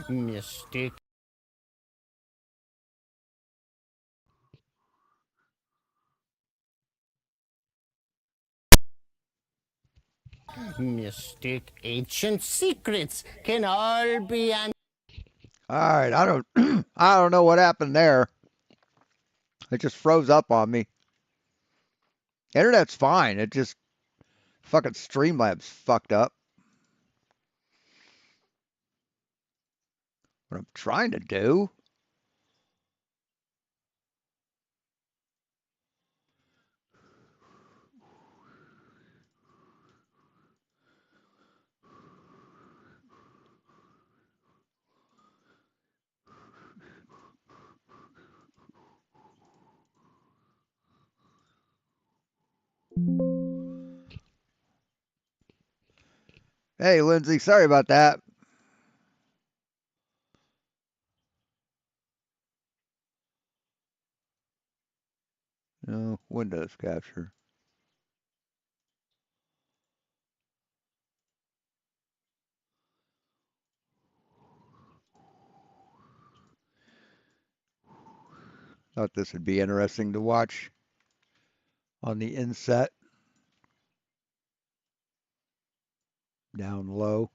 Mystic. Mystic ancient secrets can all be All right, I don't know what happened there. It just froze up on me. Internet's fine. It just fucking Streamlabs fucked up. What I'm trying to do. Hey, Lindsay, sorry about that. No, Windows capture. Thought this would be interesting to watch on the inset. Down low.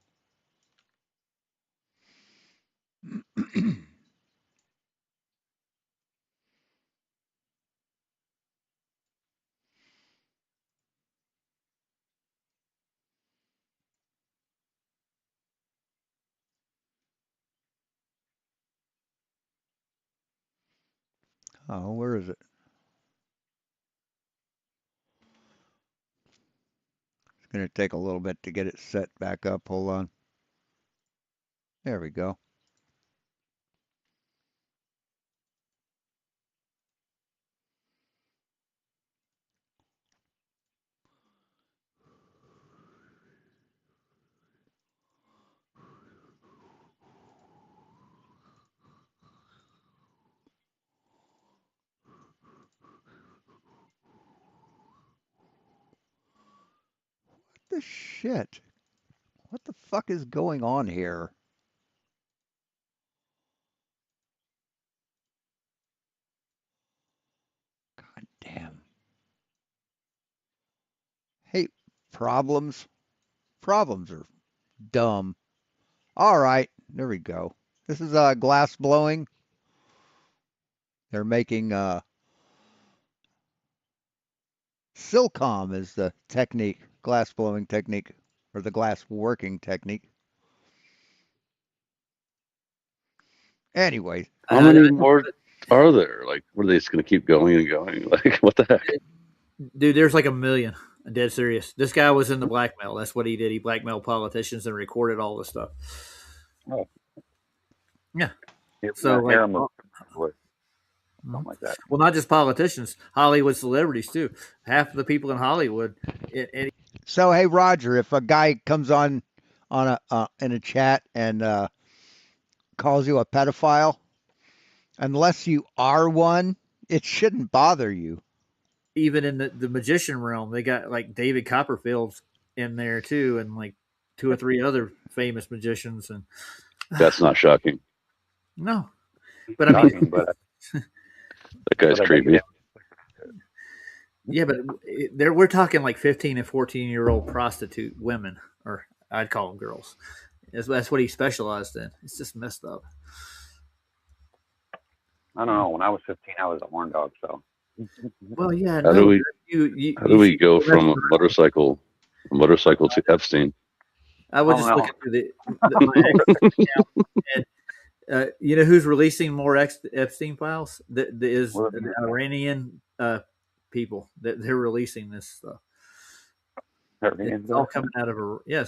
Oh, where is it? It's going to take a little bit to get it set back up. Hold on. There we go. What the shit? What the fuck is going on here? God damn. Hey, problems. Problems are dumb. All right, there we go. This is glass blowing. They're making Silcom is the technique, glass blowing technique, or the glass working technique. Anyway, How many more are there? Like, what are they just going to keep going and going? Like, what the heck? Dude, there's like a million. I'm dead serious. This guy was in the blackmail. That's what he did. He blackmailed politicians and recorded all this stuff. Oh. Yeah. So, like, something like that. Well, not just politicians, Hollywood celebrities too. Half of the people in Hollywood. So, hey, Roger, if a guy comes on a in a chat and calls you a pedophile, unless you are one, it shouldn't bother you. Even in the magician realm, they got like David Copperfield in there too, and like 2 or 3 other famous magicians. And that's not shocking. No, but I mean, that guy's creepy. Yeah, but we're talking like 15 and 14-year-old prostitute women, or I'd call them girls. That's what he specialized in. It's just messed up. I don't know. When I was 15, I was a horn dog. So. Well, yeah. How do we go from a motorcycle to Epstein? I was just looking through my account, and you know who's releasing more Epstein files? Is the Iranian people that they're releasing this stuff. It's all coming out of a yeah.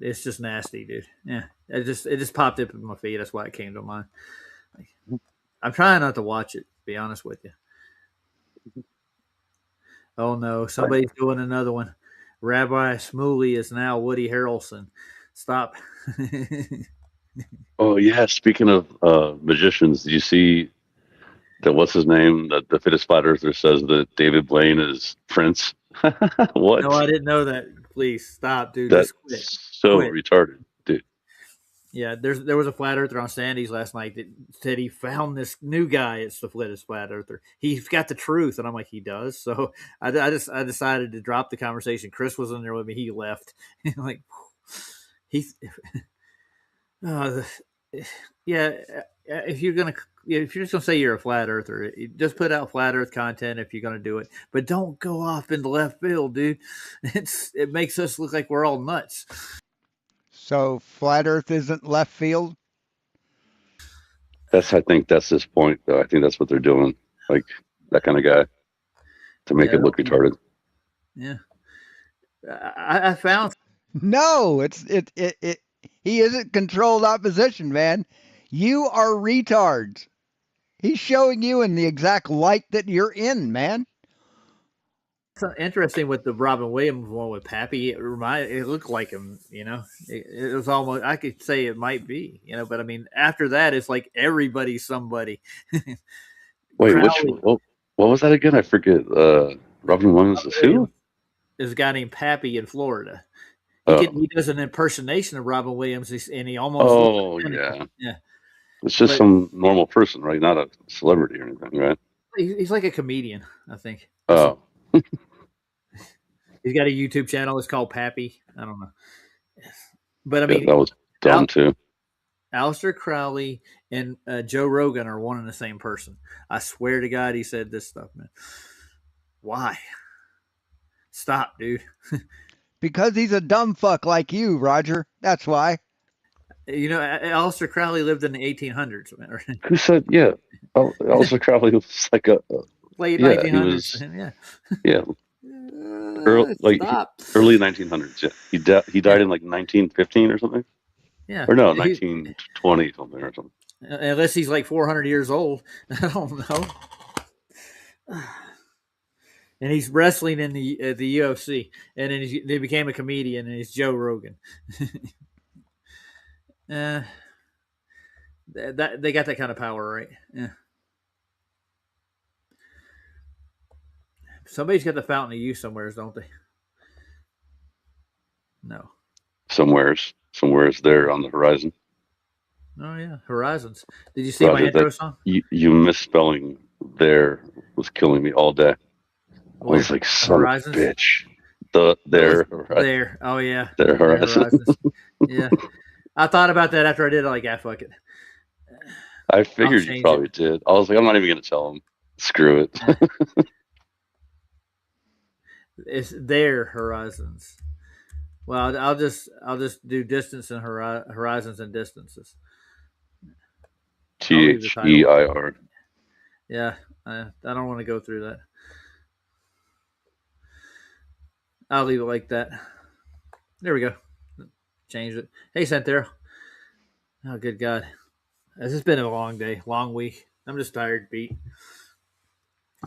It's just nasty, dude. Yeah, it just popped up in my feed. That's why it came to mind. I'm trying not to watch it. To be honest with you. Oh no, somebody's doing another one. Rabbi Shmuley is now Woody Harrelson. Stop. Oh yeah. Speaking of magicians, do you see that? What's his name? The fittest flat earther says that David Blaine is Prince. What? No, I didn't know that. Please stop, dude. That's Just quit. so Quit. retarded, dude. Yeah, there was a flat earther on Sandy's last night that said he found this new guy. It's the flat earther. He's got the truth, and I'm like, he does. So I decided to drop the conversation. Chris was in there with me. He left. Like he's uh, yeah. If you're just gonna say you're a flat earther, just put out flat Earth content if you're gonna do it. But don't go off into left field, dude. It makes us look like we're all nuts. So flat Earth isn't left field. I think that's his point, though. I think that's what they're doing, like that kind of guy, to make it look retarded. Yeah, I found No, he isn't controlled opposition, man. You are retards. He's showing you in the exact light that you're in, man. something interesting with the Robin Williams one with Pappy. It looked like him, It was almost, I could say it might be, but I mean, after that, it's like everybody's somebody. Wait, Crowley what was that again? I forget. Robin Williams is who? is a guy named Pappy in Florida. Oh. He does an impersonation of Robin Williams, and he almost Oh, looks yeah. It's just some normal person, right? Not a celebrity or anything, right? He's like a comedian, I think. Oh. He's got a YouTube channel. It's called Pappy. I don't know. But I mean, that was dumb too. Aleister Crowley and Joe Rogan are one and the same person. I swear to God, he said this stuff, man. Why? Stop, dude. Because he's a dumb fuck like you, Roger. That's why. Aleister Crowley lived in the 1800s. Who said, yeah. Aleister Crowley was like a... late 1900s. Yeah. Early 1900s, yeah. He died in like 1915 or something? Yeah. Or no, 1920 something or something. Unless he's like 400 years old. I don't know. And he's wrestling in the UFC. And then they became a comedian, and he's Joe Rogan. They got that kind of power, right? Yeah. Somebody's got the fountain of youth somewhere, don't they? No. Somewhere's there on the horizon. Oh yeah, Horizons. Did you see my intro song? You misspelling there was killing me all day. I was like, son of a bitch. There. Oh yeah. There Horizons. Yeah. I thought about that after I did it. Like, fuck it. I figured you probably did. I was like, I'm not even going to tell him. Screw it. It's their Horizons. Well, I'll just do distance and horizons and distances. THEIR. Yeah, I don't want to go through that. I'll leave it like that. There we go. Change it. Hey, Santhero. Oh, good God. This has been a long day, long week. I'm just tired, beat.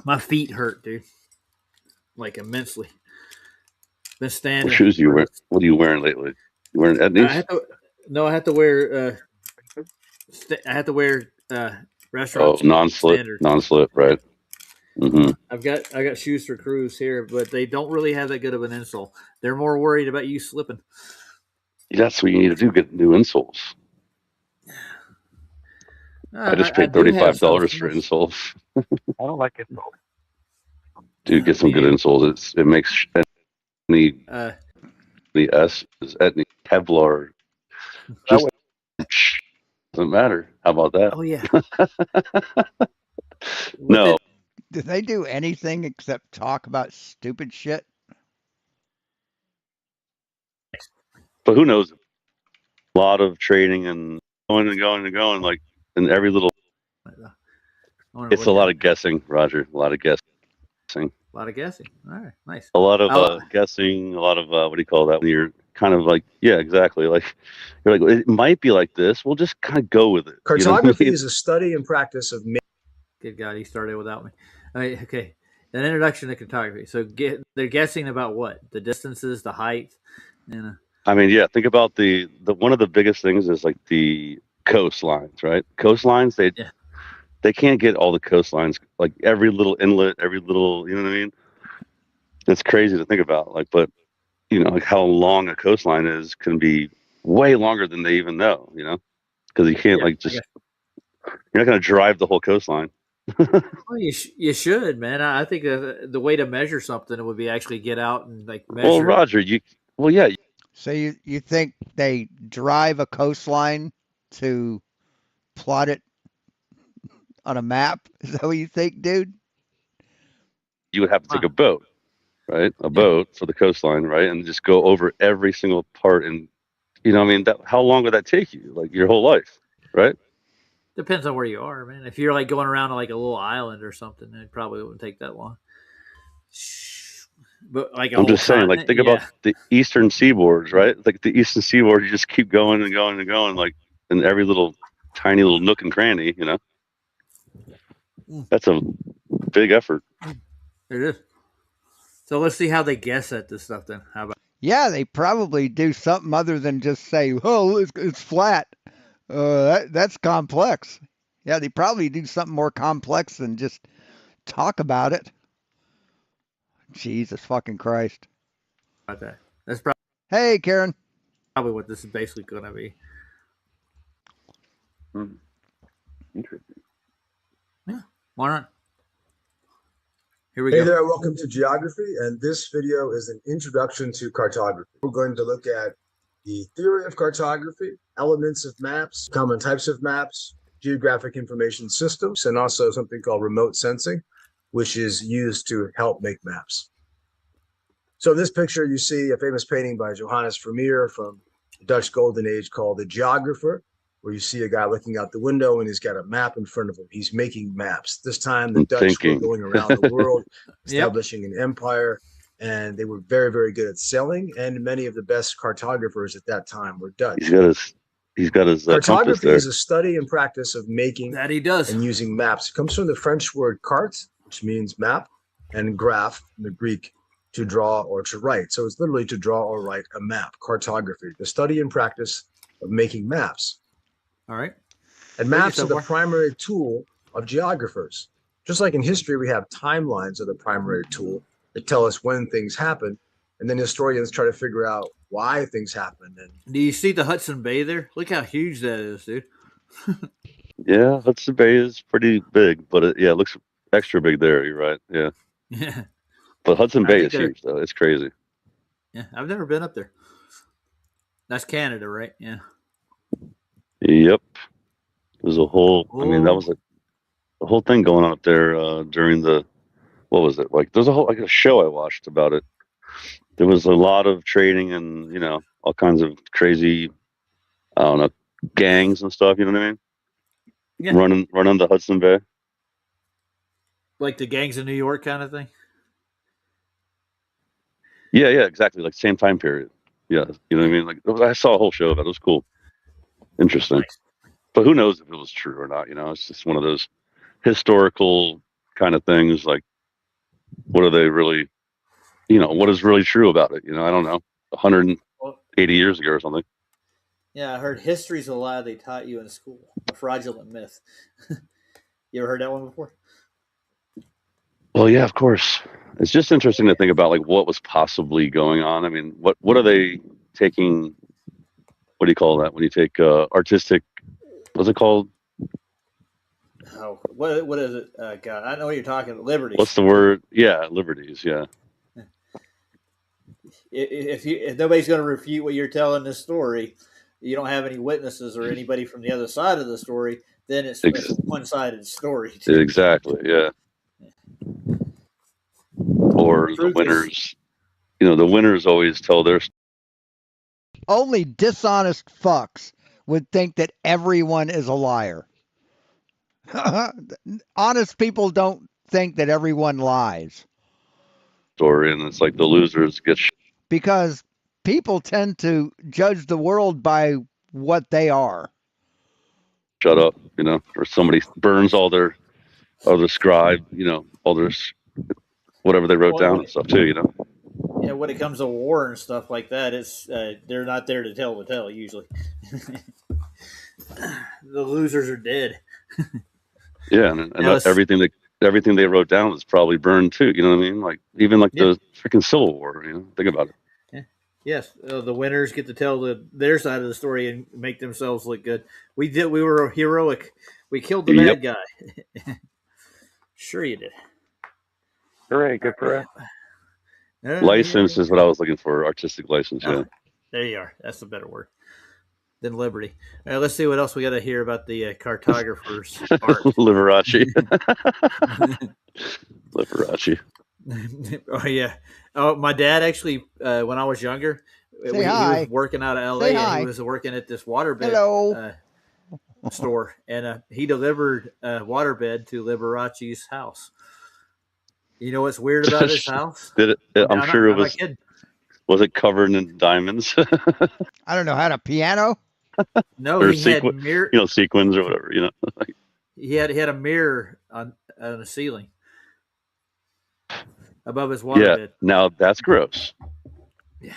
My feet hurt, dude. Like, immensely. Been standing. What shoes you wearing? What are you wearing lately? You wearing Etnies? I have to wear. I have to wear restaurant. Oh, non-slip, right? Mm-hmm. I got shoes for crews here, but they don't really have that good of an insole. They're more worried about you slipping. That's what you need to do. Get new insoles. I just paid $35 for insoles. I don't like insoles. Dude, get some good insoles. It makes the S is Etnies Kevlar. Just doesn't matter. How about that? Oh yeah. No. Do they do anything except talk about stupid shit? But who knows? A lot of trading and going, like in every little. It's a lot of guessing, Roger. A lot of guessing. A lot of guessing. All right, nice. A lot of guessing. A lot of what do you call that? When you're kind of like, yeah, exactly. Like you're like, it might be like this. We'll just kind of go with it. Cartography is a study and practice of. Good God, he started without me. Okay, an introduction to cartography. So they're guessing about what? The distances, the height. I mean, yeah. Think about the one of the biggest things is like the coastlines, right? Coastlines, they can't get all the coastlines, like every little inlet, every little, you know what I mean? That's crazy to think about. Like, but like how long a coastline is can be way longer than they even know. Because you can't you're not going to drive the whole coastline. Well, you should, man. I think the way to measure something would be actually get out and measure. Well, Roger, yeah. So you think they drive a coastline to plot it on a map? Is that what you think, dude? You would have to take a boat, right? A boat for the coastline, right? And just go over every single part. And, how long would that take you? Like your whole life, right? Depends on where you are, man. If you're going around like a little island or something, it probably wouldn't take that long. But I'm just saying, think about the eastern seaboards, right? Like the eastern seaboard, you just keep going and going and going, in every little tiny little nook and cranny, That's a big effort. It is. So let's see how they guess at this stuff then. How about? Yeah, they probably do something other than just say, "Oh, it's flat." That's complex. Yeah, they probably do something more complex than just talk about it. Jesus fucking Christ. About that. That's probably. Hey, Karen. Probably what this is basically going to be. Interesting. Yeah. Why not? Here we Hey go. there, welcome to Geography, and this video is an introduction to cartography. We're going to look at the theory of cartography, elements of maps, common types of maps, geographic information systems, and also something called remote sensing, which is used to help make maps. So in this picture, you see a famous painting by Johannes Vermeer from the Dutch Golden Age called The Geographer, where you see a guy looking out the window and he's got a map in front of him. He's making maps. This time, the Dutch were going around the world, establishing an empire, and they were very, very good at sailing. And many of the best cartographers at that time were Dutch. He's got his cartography is a study and practice of making that he does and using maps. It comes from the French word carte, which means map, and graph in the Greek, to draw or to write. So it's literally to draw or write a map. Cartography, the study and practice of making maps. All right. And maps are the primary tool of geographers. Just like in history, we have timelines are the primary tool that tell us when things happen. And then historians try to figure out why things happen. And do you see the Hudson Bay there? Look how huge that is, dude. Yeah, Hudson Bay is pretty big, but it looks extra big there. You're right. Yeah. Yeah. But Hudson Bay is huge, though. It's crazy. Yeah, I've never been up there. That's Canada, right? Yeah. Yep. There's a whole. I mean, that was the whole thing going on up there during the. What was it like? There's a show I watched about it. There was a lot of trading and all kinds of crazy, I don't know, gangs and stuff. You know what I mean? Yeah. Running the Hudson Bay. Like the gangs in New York kind of thing. Yeah, exactly. Like same time period. Yeah, you know what I mean? Like I saw a whole show of it. It was cool. Interesting. Nice. But who knows if it was true or not, It's just one of those historical kind of things. Like, what are they really, what is really true about it? I don't know. 180 years ago or something. Yeah, I heard history's a lie they taught you in school. A fraudulent myth. You ever heard that one before? Well, yeah, of course. It's just interesting to think about what was possibly going on. I mean, what are they taking? What do you call that when you take artistic? What's it called? Oh, what is it? God, I know what you're talking about. Liberties. What's the word? Yeah, liberties. Yeah. If nobody's going to refute what you're telling this story, you don't have any witnesses or anybody from the other side of the story, then it's a one-sided story. Exactly. Yeah. Or the winners. The winners always tell their. Only dishonest fucks would think that everyone is a liar. Honest people don't think that everyone lies. Story, and it's like the losers get. Because people tend to judge the world by what they are. Shut up, or somebody burns all their scribe, all their whatever they wrote down and stuff too, Yeah, when it comes to war and stuff like that, it's they're not there to tell the tale usually. The losers are dead. Yeah, and everything everything they wrote down was probably burned too. You know what I mean? Like even like the freaking Civil War. You know, think about it. Yeah. Yes, the winners get to tell their side of the story and make themselves look good. We did. We were heroic. We killed the bad guy. Sure, you did. Hooray, good for us. License is what I was looking for. Artistic license. Yeah. There you are. That's a better word than liberty. All right, let's see what else we got to hear about the cartographer's art. Liberace. Liberace. Oh yeah. Oh, my dad actually, when I was younger, he was working out of LA and he was working at this waterbed store, and he delivered a waterbed to Liberace's house. You know what's weird about his house? I'm sure it was. Was it covered in diamonds? I don't know. Had a piano? No, he had mirror. You know, sequins or whatever. You know, he had a mirror on the ceiling above his waterbed. Yeah, now that's gross. Yeah.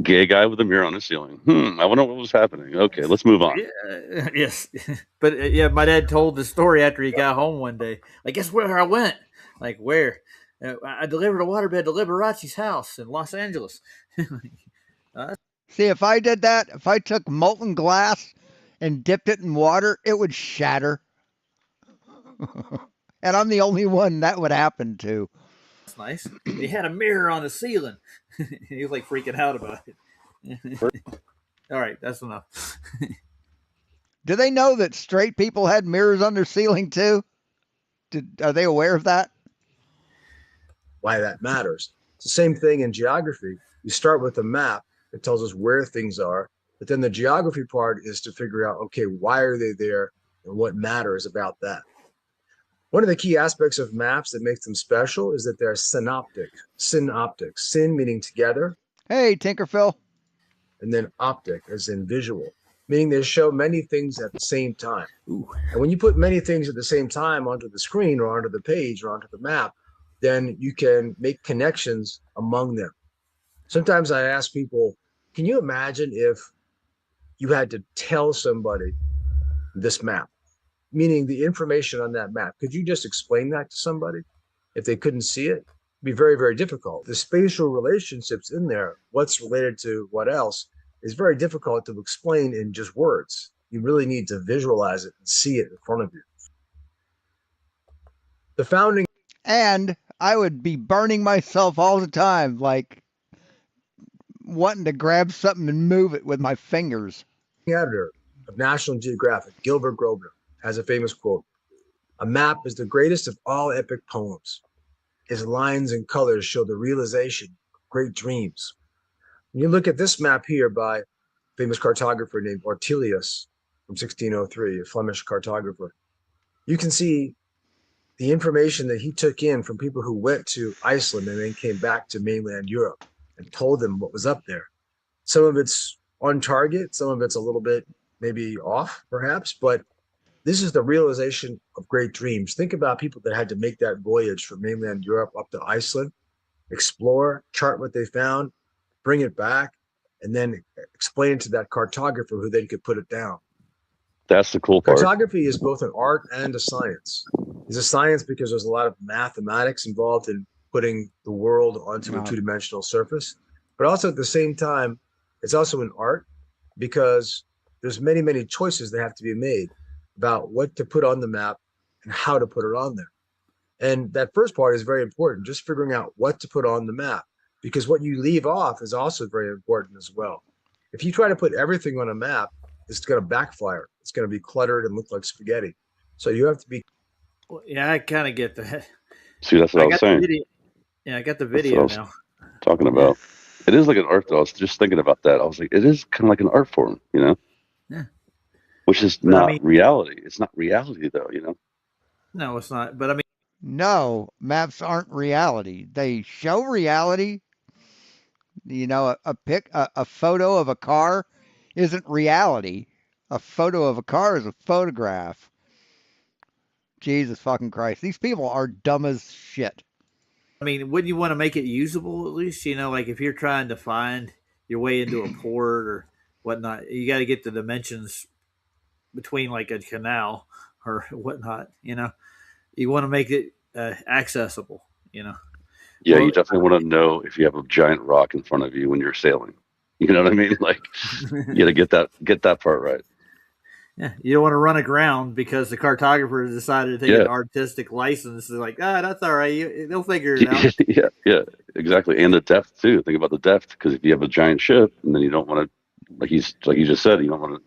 Gay guy with a mirror on his ceiling. I wonder what was happening. Okay, let's move on. Yeah, yes. But my dad told the story after he got home one day. Like, guess where I went? Like, where? I delivered a waterbed to Liberace's house in Los Angeles. See, if I did that, if I took molten glass and dipped it in water, it would shatter. And I'm the only one that would happen to. That's nice. He had a mirror on the ceiling. He was like freaking out about it. All right, that's enough. Do they know that straight people had mirrors on their ceiling too? Are they aware of that? Why that matters. It's the same thing in geography. You start with a map that tells us where things are, but then the geography part is to figure out, okay, why are they there and what matters about that? One of the key aspects of maps that makes them special is that they're synoptic. Synoptic. Syn meaning together. Hey, Tinkerphil. And then optic as in visual, meaning they show many things at the same time. Ooh. And when you put many things at the same time onto the screen or onto the page or onto the map, then you can make connections among them. Sometimes I ask people, can you imagine if you had to tell somebody this map, meaning the information on that map? Could you just explain that to somebody if they couldn't see it? It'd be very, very difficult. The spatial relationships in there, what's related to what else, is very difficult to explain in just words. You really need to visualize it and see it in front of you. The founding. And I would be burning myself all the time, like wanting to grab something and move it with my fingers. The editor of National Geographic, Gilbert Grosvenor, has a famous quote: "A map is the greatest of all epic poems. Its lines and colors show the realization of great dreams." When you look at this map here by a famous cartographer named Ortelius from 1603, a Flemish cartographer, you can see the information that he took in from people who went to Iceland and then came back to mainland Europe and told them what was up there. Some of it's on target, some of it's a little bit maybe off perhaps, but this is the realization of great dreams. Think about people that had to make that voyage from mainland Europe up to Iceland, explore, chart what they found, bring it back, and then explain it to that cartographer who then could put it down. That's the cool part. Cartography is both an art and a science. It's a science because there's a lot of mathematics involved in putting the world onto a two-dimensional surface. But also at the same time, it's also an art because there's many, many choices that have to be made about what to put on the map and how to put it on there. And that first part is very important, just figuring out what to put on the map, because what you leave off is also very important as well. If you try to put everything on a map, it's going to backfire. It's going to be cluttered and look like spaghetti. So you have to be. Well, yeah, I kind of get that. See, that's what I was saying. Yeah, I got the video now. Talking about. It is like an art, though. I was just thinking about that. I was like, it is kind of like an art form, you know? Yeah. Which is not reality. It's not reality, though, you know? No, it's not. But I mean, no, maps aren't reality. They show reality. You know, a photo of a car isn't reality. A photo of a car is a photograph. Jesus fucking Christ. These people are dumb as shit. I mean, wouldn't you want to make it usable at least? You know, like if you're trying to find your way into a port or whatnot, you got to get the dimensions between like a canal or whatnot, you know? You want to make it accessible, Yeah, Well, you definitely want to know if you have a giant rock in front of you when you're sailing. You know what I mean? Like, you got to get that part right. Yeah, you don't want to run aground because the cartographer decided to take an artistic license. They're like, that's all right. They'll figure it out. Yeah, exactly. And the depth too. Think about the depth, because if you have a giant ship and then you don't want to, like you just said, you don't want to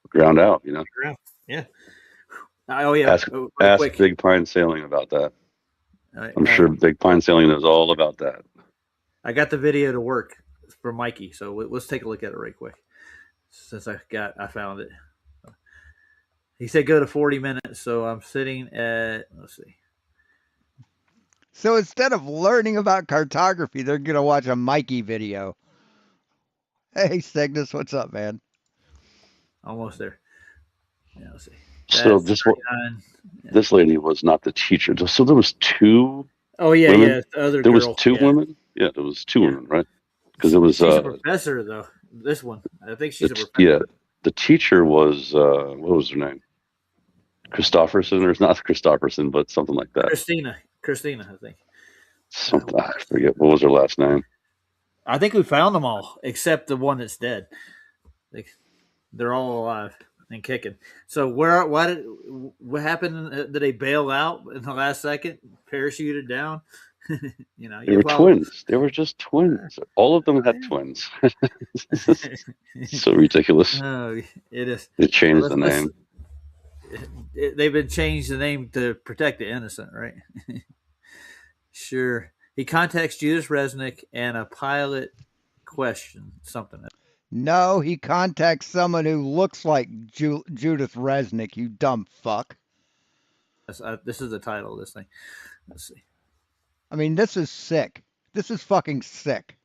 ground out. Yeah. Oh yeah. Ask real ask quick. Big Pine Sailing about that. I'm sure Big Pine Sailing knows all about that. I got the video to work for Mikey, so let's take a look at it right quick. Since I found it. He said go to 40 minutes, so I'm sitting at, let's see. So instead of learning about cartography, they're going to watch a Mikey video. Hey, Cygnus, what's up, man? Almost there. Yeah, let's see. So this lady was not the teacher. So there was two. Oh yeah, women? yeah. The other there girl. was two women. Yeah, there was two women, right? Because it was. She's a professor, though. This one, I think she's a professor. Yeah, the teacher was what was her name? Christopherson, or not Christopherson, but something like that. Christina, I think. Something I forget. What was her last name? I think we found them all except the one that's dead. They're all alive and kicking. So what happened? Did they bail out in the last second? Parachuted down? They were twins. They were just twins. All of them had twins. So ridiculous. Oh, it is. They changed the name. They've been changed the name to protect the innocent, right? Sure. He contacts Judith Resnick and a pilot question something. No, he contacts someone who looks like Judith Resnick, you dumb fuck. This is the title of this thing. Let's see. I mean, this is sick. This is fucking sick.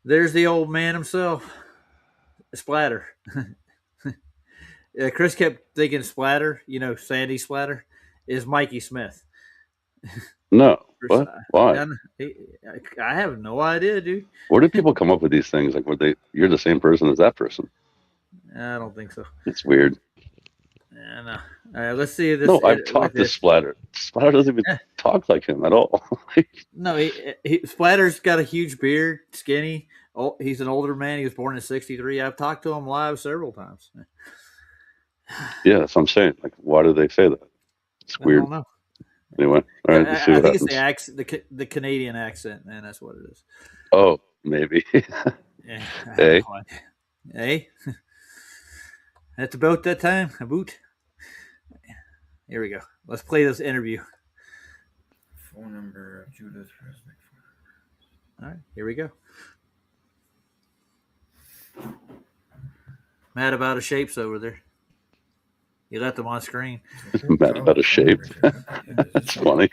There's the old man himself. Splatter. Chris kept thinking Splatter, Sandy Splatter, is Mikey Smith. No. What? Why? I have no idea, dude. Where did people come up with these things? Like, you're the same person as that person? I don't think so. It's weird. No. All right, let's see this. No, I've talked to Splatter. Splatter doesn't even talk like him at all. No, Splatter's got a huge beard, skinny. Oh, he's an older man. He was born in '63. I've talked to him live several times. Yeah, that's what I'm saying. Like, why do they say that? It's weird. I don't know. Anyway, all right, let's see what happens. It's the accent, the Canadian accent, man. That's what it is. Oh, maybe. Yeah. Hey. That's about that time. Here we go. Let's play this interview. Phone number of Judith Resnick. All right, here we go. Mad about his shapes over there. You left them on screen. Mad about his shape. That's funny.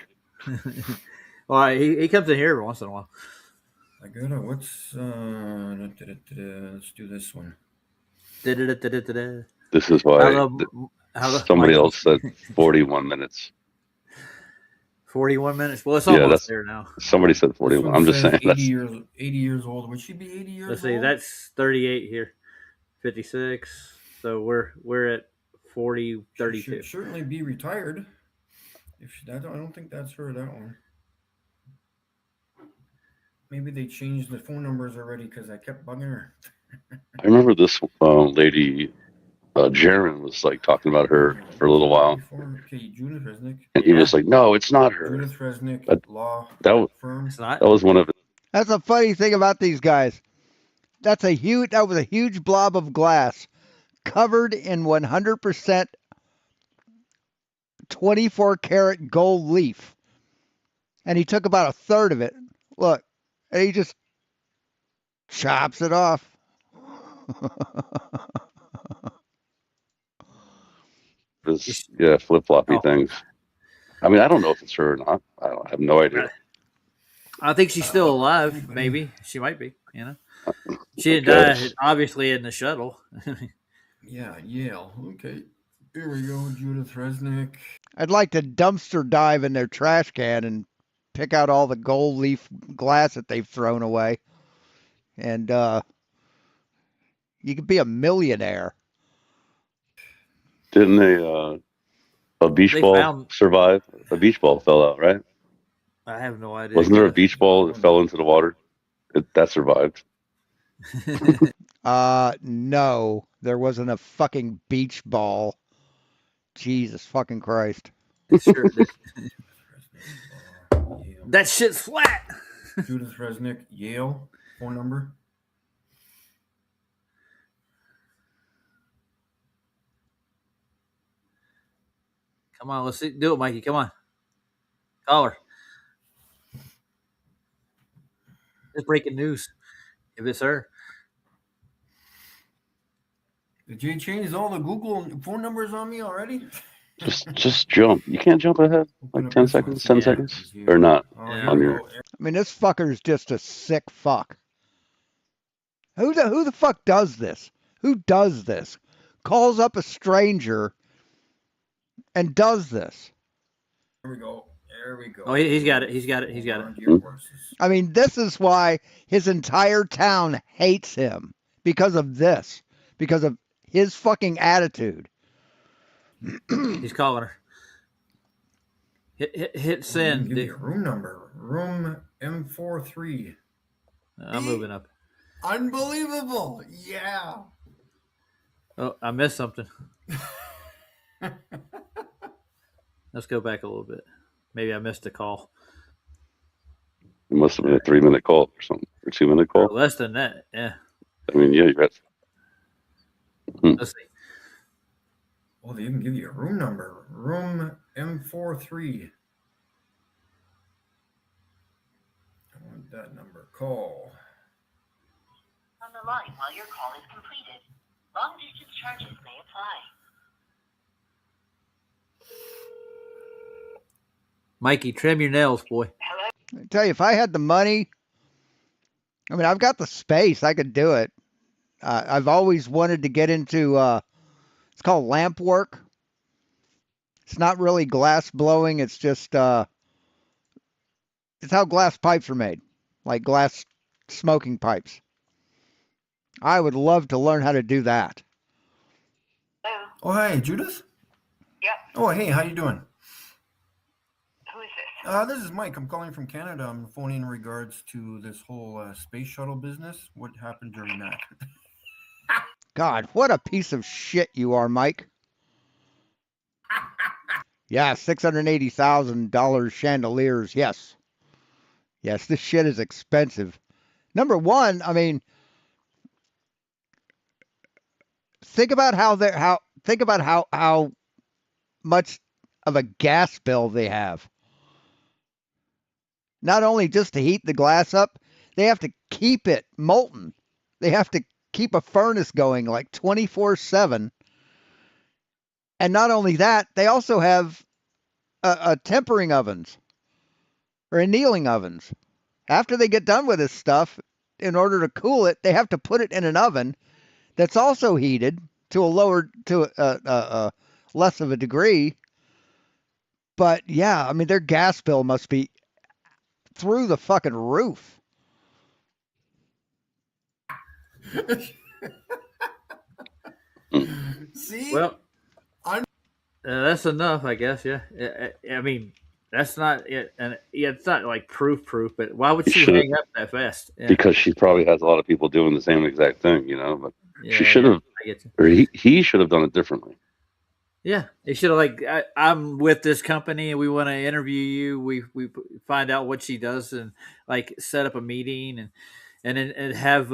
Well, he comes in here every once in a while. I gotta, let's do this one. This is why somebody else said 41 minutes. 41 minutes. Well, it's almost there now. Somebody said 41. I'm just saying. 80 years old. Would she be 80 years old? Let's see. That's 38 here. 56. So we're at 40, 32. She should certainly be retired. I don't think that's her, that one. Maybe they changed the phone numbers already because I kept bugging her. I remember this lady, Jaron, was like talking about her for a little while. Okay, Judith Resnick. And he was like, "No, it's not her." Judith Resnick, law firm. It's not. That was one of it. That's a funny thing about these guys. That was a huge blob of glass covered in 100% 24 karat gold leaf. And he took about a third of it. Look, and he just chops it off. Flip-floppy things. I mean, I don't know if it's her or not. I have no idea. I think she's still alive. Maybe she might be. She didn't die, obviously, in the shuttle. Yeah, Yale. Okay, here we go, Judith Resnick. I'd like to dumpster dive in their trash can and pick out all the gold leaf glass that they've thrown away, and you could be a millionaire. Didn't they? A beach ball survived. A beach ball fell out, right? I have no idea. Wasn't there a beach ball that fell into the water? That survived. No, there wasn't a fucking beach ball. Jesus fucking Christ. Sure did. That shit's flat. Judith Resnick, Yale, phone number. Come on, let's see. Do it, Mikey. Come on. Call her. It's breaking news. If it's her. Did you change all the Google phone numbers on me already? Just jump. You can't jump ahead like 10 seconds, 10 seconds, or not on your. I mean, this fucker's just a sick fuck. Who the fuck does this? Who does this? Calls up a stranger and does this. There we go. There we go. Oh, he's got it. He's got it. He's got it. I mean, this is why his entire town hates him. Because of this. Because of his fucking attitude. He's calling her. Hit send. Give you a room number. Room M43. I'm moving up. Unbelievable. Yeah. Oh, I missed something. Let's go back a little bit. Maybe I missed a call. It must have been a 3-minute call or something, or 2-minute call. Or less than that, yeah. I mean, yeah, you got. Let's see. Oh, they even give you a room number. Room M43. I want that number. Call. On the line while your call is completed. Long distance charges may apply. Mikey, trim your nails, boy. I tell you, if I had the money, I mean, I've got the space. I could do it. I've always wanted to get into, it's called lamp work. It's not really glass blowing. It's just, it's how glass pipes are made, like glass smoking pipes. I would love to learn how to do that. Hello? Oh, hi, Judith? Yep. Oh, hey, how you doing? Who is this? This is Mike. I'm calling from Canada. I'm phoning in regards to this whole space shuttle business. What happened during that? God, what a piece of shit you are, Mike. Yeah, $680,000 chandeliers. Yes. Yes, this shit is expensive. Number one, I mean, think about how much of a gas bill they have. Not only just to heat the glass up, they have to keep it molten. They have to keep a furnace going like 24/7. And not only that, they also have a tempering ovens or annealing ovens. After they get done with this stuff, in order to cool it, they have to put it in an oven that's also heated to a less of a degree. But yeah, I mean, their gas bill must be through the fucking roof. See? Well, that's enough, I guess. Yeah. I mean, that's not it, and yeah, it's not like proof, but why would she hang up that fast? Yeah. Because she probably has a lot of people doing the same exact thing, you know. But Yeah, she should have, I get you. or he should have done it differently. Yeah, he should have I'm with this company and we want to interview you. We find out what she does and like set up a meeting and have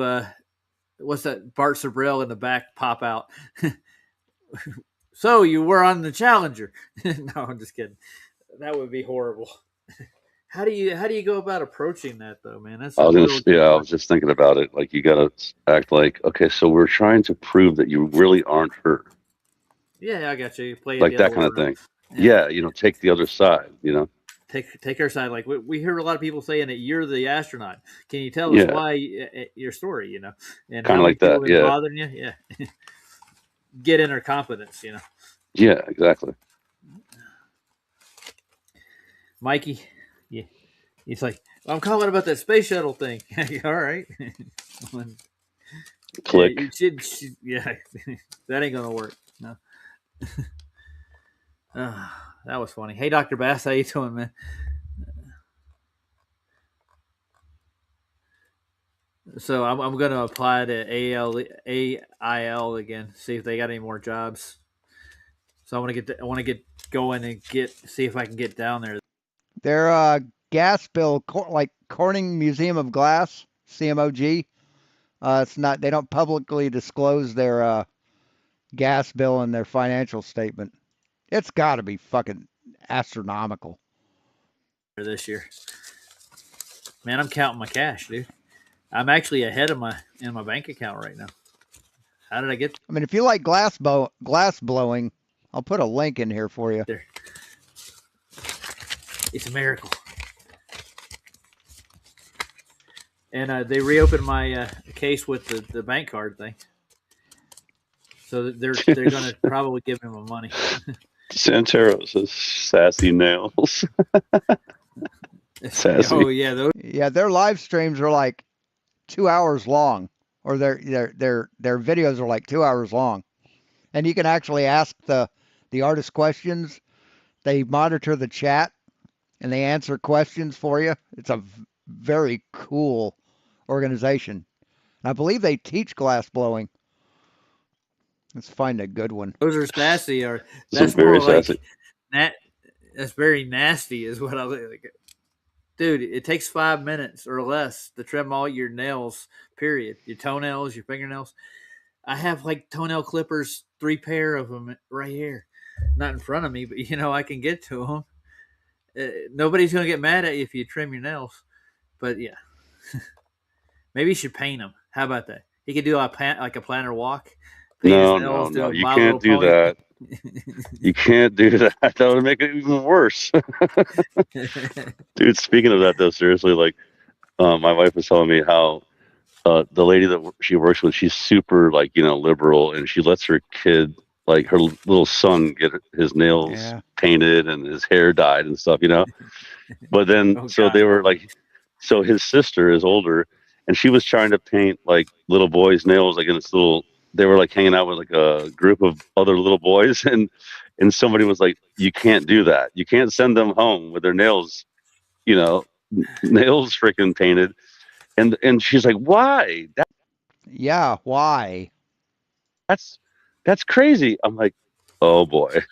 what's that, Bart Sabrell in the back pop out. So you were on the Challenger. No, I'm just kidding. That would be horrible. How do you go about approaching that though, man? That's I was just thinking about it. Like, you gotta act like, okay, so we're trying to prove that you really aren't her. Yeah, I got you. Play Like that kind of thing. Yeah, you know, take the other side, you know. Take her side. Like we hear a lot of people saying that you're the astronaut. Can you tell us why your story? You know, and kind of like that. Yeah, bothering you. Yeah, get in her confidence. You know. Yeah, exactly. Mikey, yeah, he's like, well, I'm calling about that space shuttle thing. All right. Click. Yeah, that ain't gonna work. No. That was funny. Hey, Dr. Bass, how you doing, man? So I'm going to apply to AIL again, see if they got any more jobs. So I want to get going and see if I can get down there. Their gas bill, like Corning Museum of Glass, CMOG. It's not. They don't publicly disclose their gas bill in their financial statement. It's got to be fucking astronomical. This year, man, I'm counting my cash, dude. I'm actually ahead of in my bank account right now. How did I get I mean, if you like glass blowing, I'll put a link in here for you. there? It's a miracle. And they reopened my case with the bank card thing, so they're going to probably give me my money. Santero says sassy nails. Sassy. Oh yeah, those. Yeah, their live streams are like 2 hours long, or their videos are like 2 hours long, and you can actually ask the artist questions. They monitor the chat and they answer questions for you. It's a very cool organization. And I believe they teach glass blowing. Let's find a good one. Those are sassy, or That's that's more very like sassy. that's very nasty, is what I like. Dude, it takes 5 minutes or less to trim all your nails, period. Your toenails, your fingernails. I have like toenail clippers, 3 pair of them right here. Not in front of me, but I can get to them. Nobody's going to get mad at you if you trim your nails. But yeah. Maybe you should paint them. How about that? He could do like a plantar walk. No. You can't do that. You can't do that. That would make it even worse. Dude, speaking of that, though, seriously, like, my wife was telling me how the lady that she works with, she's super, like, liberal, and she lets her kid, like, her little son, get his nails painted and his hair dyed and stuff, But then, they were like, so his sister is older, and she was trying to paint, like, little boys' nails, like, in this little. They were like hanging out with like a group of other little boys, and somebody was like, "You can't do that. You can't send them home with their nails, nails freaking painted." And she's like, "Why? Why? That's crazy." I'm like, "Oh boy,"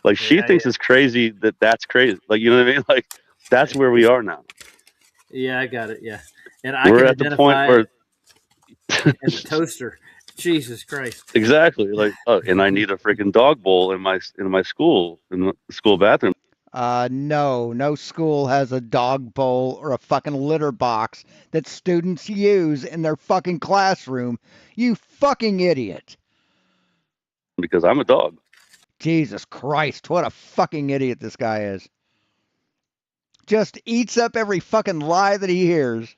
like she thinks it's crazy that's crazy. Like, you know what I mean? Like, that's where we are now. Yeah, I got it. Yeah, and We're at the point where as a toaster. Jesus Christ! Exactly. Like, and I need a freaking dog bowl in my school bathroom. No school has a dog bowl or a fucking litter box that students use in their fucking classroom. You fucking idiot. Because I'm a dog. Jesus Christ, what a fucking idiot this guy is. Just eats up every fucking lie that he hears.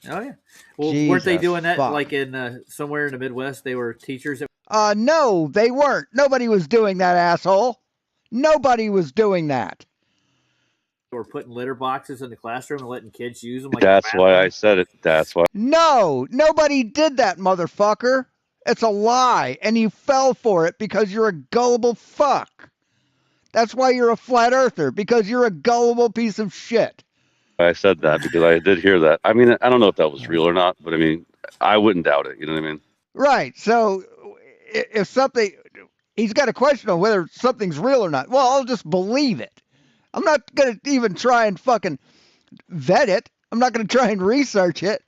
Oh yeah. Well, weren't they doing that like in somewhere in the Midwest? They were teachers. No, they weren't. Nobody was doing that, asshole. Nobody was doing that. They were putting litter boxes in the classroom and letting kids use them. That's why I said it. That's why. No, nobody did that, motherfucker. It's a lie, and you fell for it because you're a gullible fuck. That's why you're a flat earther, because you're a gullible piece of shit. I said that because I did hear that. I mean, I don't know if that was real or not, but I mean, I wouldn't doubt it. You know what I mean? Right. So if something, he's got a question on whether something's real or not. Well, I'll just believe it. I'm not going to even try and fucking vet it. I'm not going to try and research it.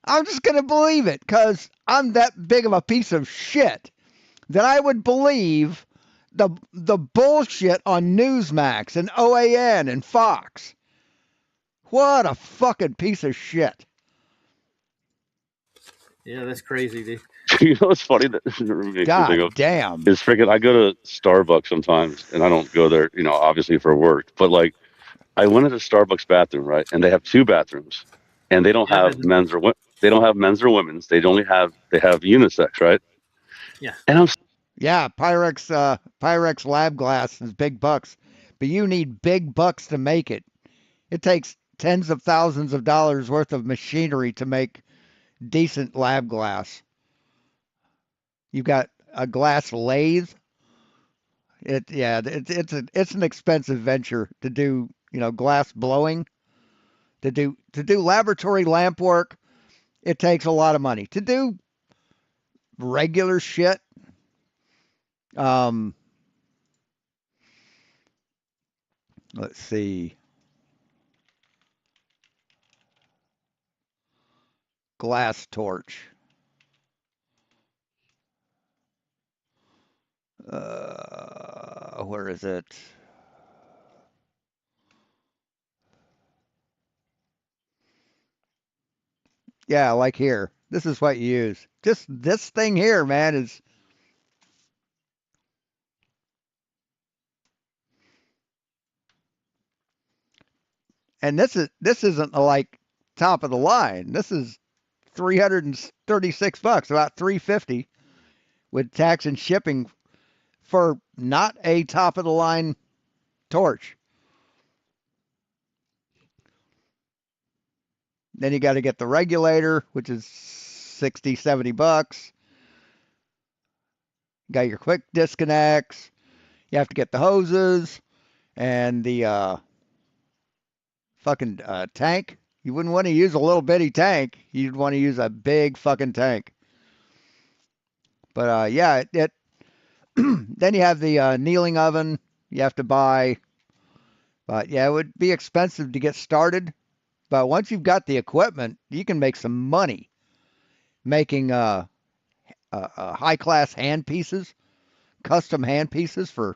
I'm just going to believe it because I'm that big of a piece of shit that I would believe the bullshit on Newsmax and OAN and Fox. What a fucking piece of shit. Yeah, that's crazy, dude. You know what's funny? That God damn. Is freaking, I go to Starbucks sometimes, and I don't go there, obviously for work. But like, I went into Starbucks bathroom, right? And they have 2 bathrooms, and they don't have men's or women's. They have unisex, right? Yeah. And Pyrex lab glass is big bucks, but you need big bucks to make it. It takes tens of thousands of dollars worth of machinery to make decent lab glass. You've got a glass lathe. It's an expensive venture to do, glass blowing, to do laboratory lamp work. It takes a lot of money. To do regular shit, um, let's see, glass torch. Where is it? Yeah, like here. This is what you use. Just this thing here, man, is. And this isn't like top of the line. This is $336, about 350 with tax and shipping for not a top of the line torch. Then you got to get the regulator, which is 60, $70. You got your quick disconnects. You have to get the hoses and the fucking tank. You wouldn't want to use a little bitty tank. You'd want to use a big fucking tank. But yeah, it then you have the annealing oven you have to buy. But yeah, it would be expensive to get started. But once you've got the equipment, you can make some money making high class hand pieces, custom hand pieces for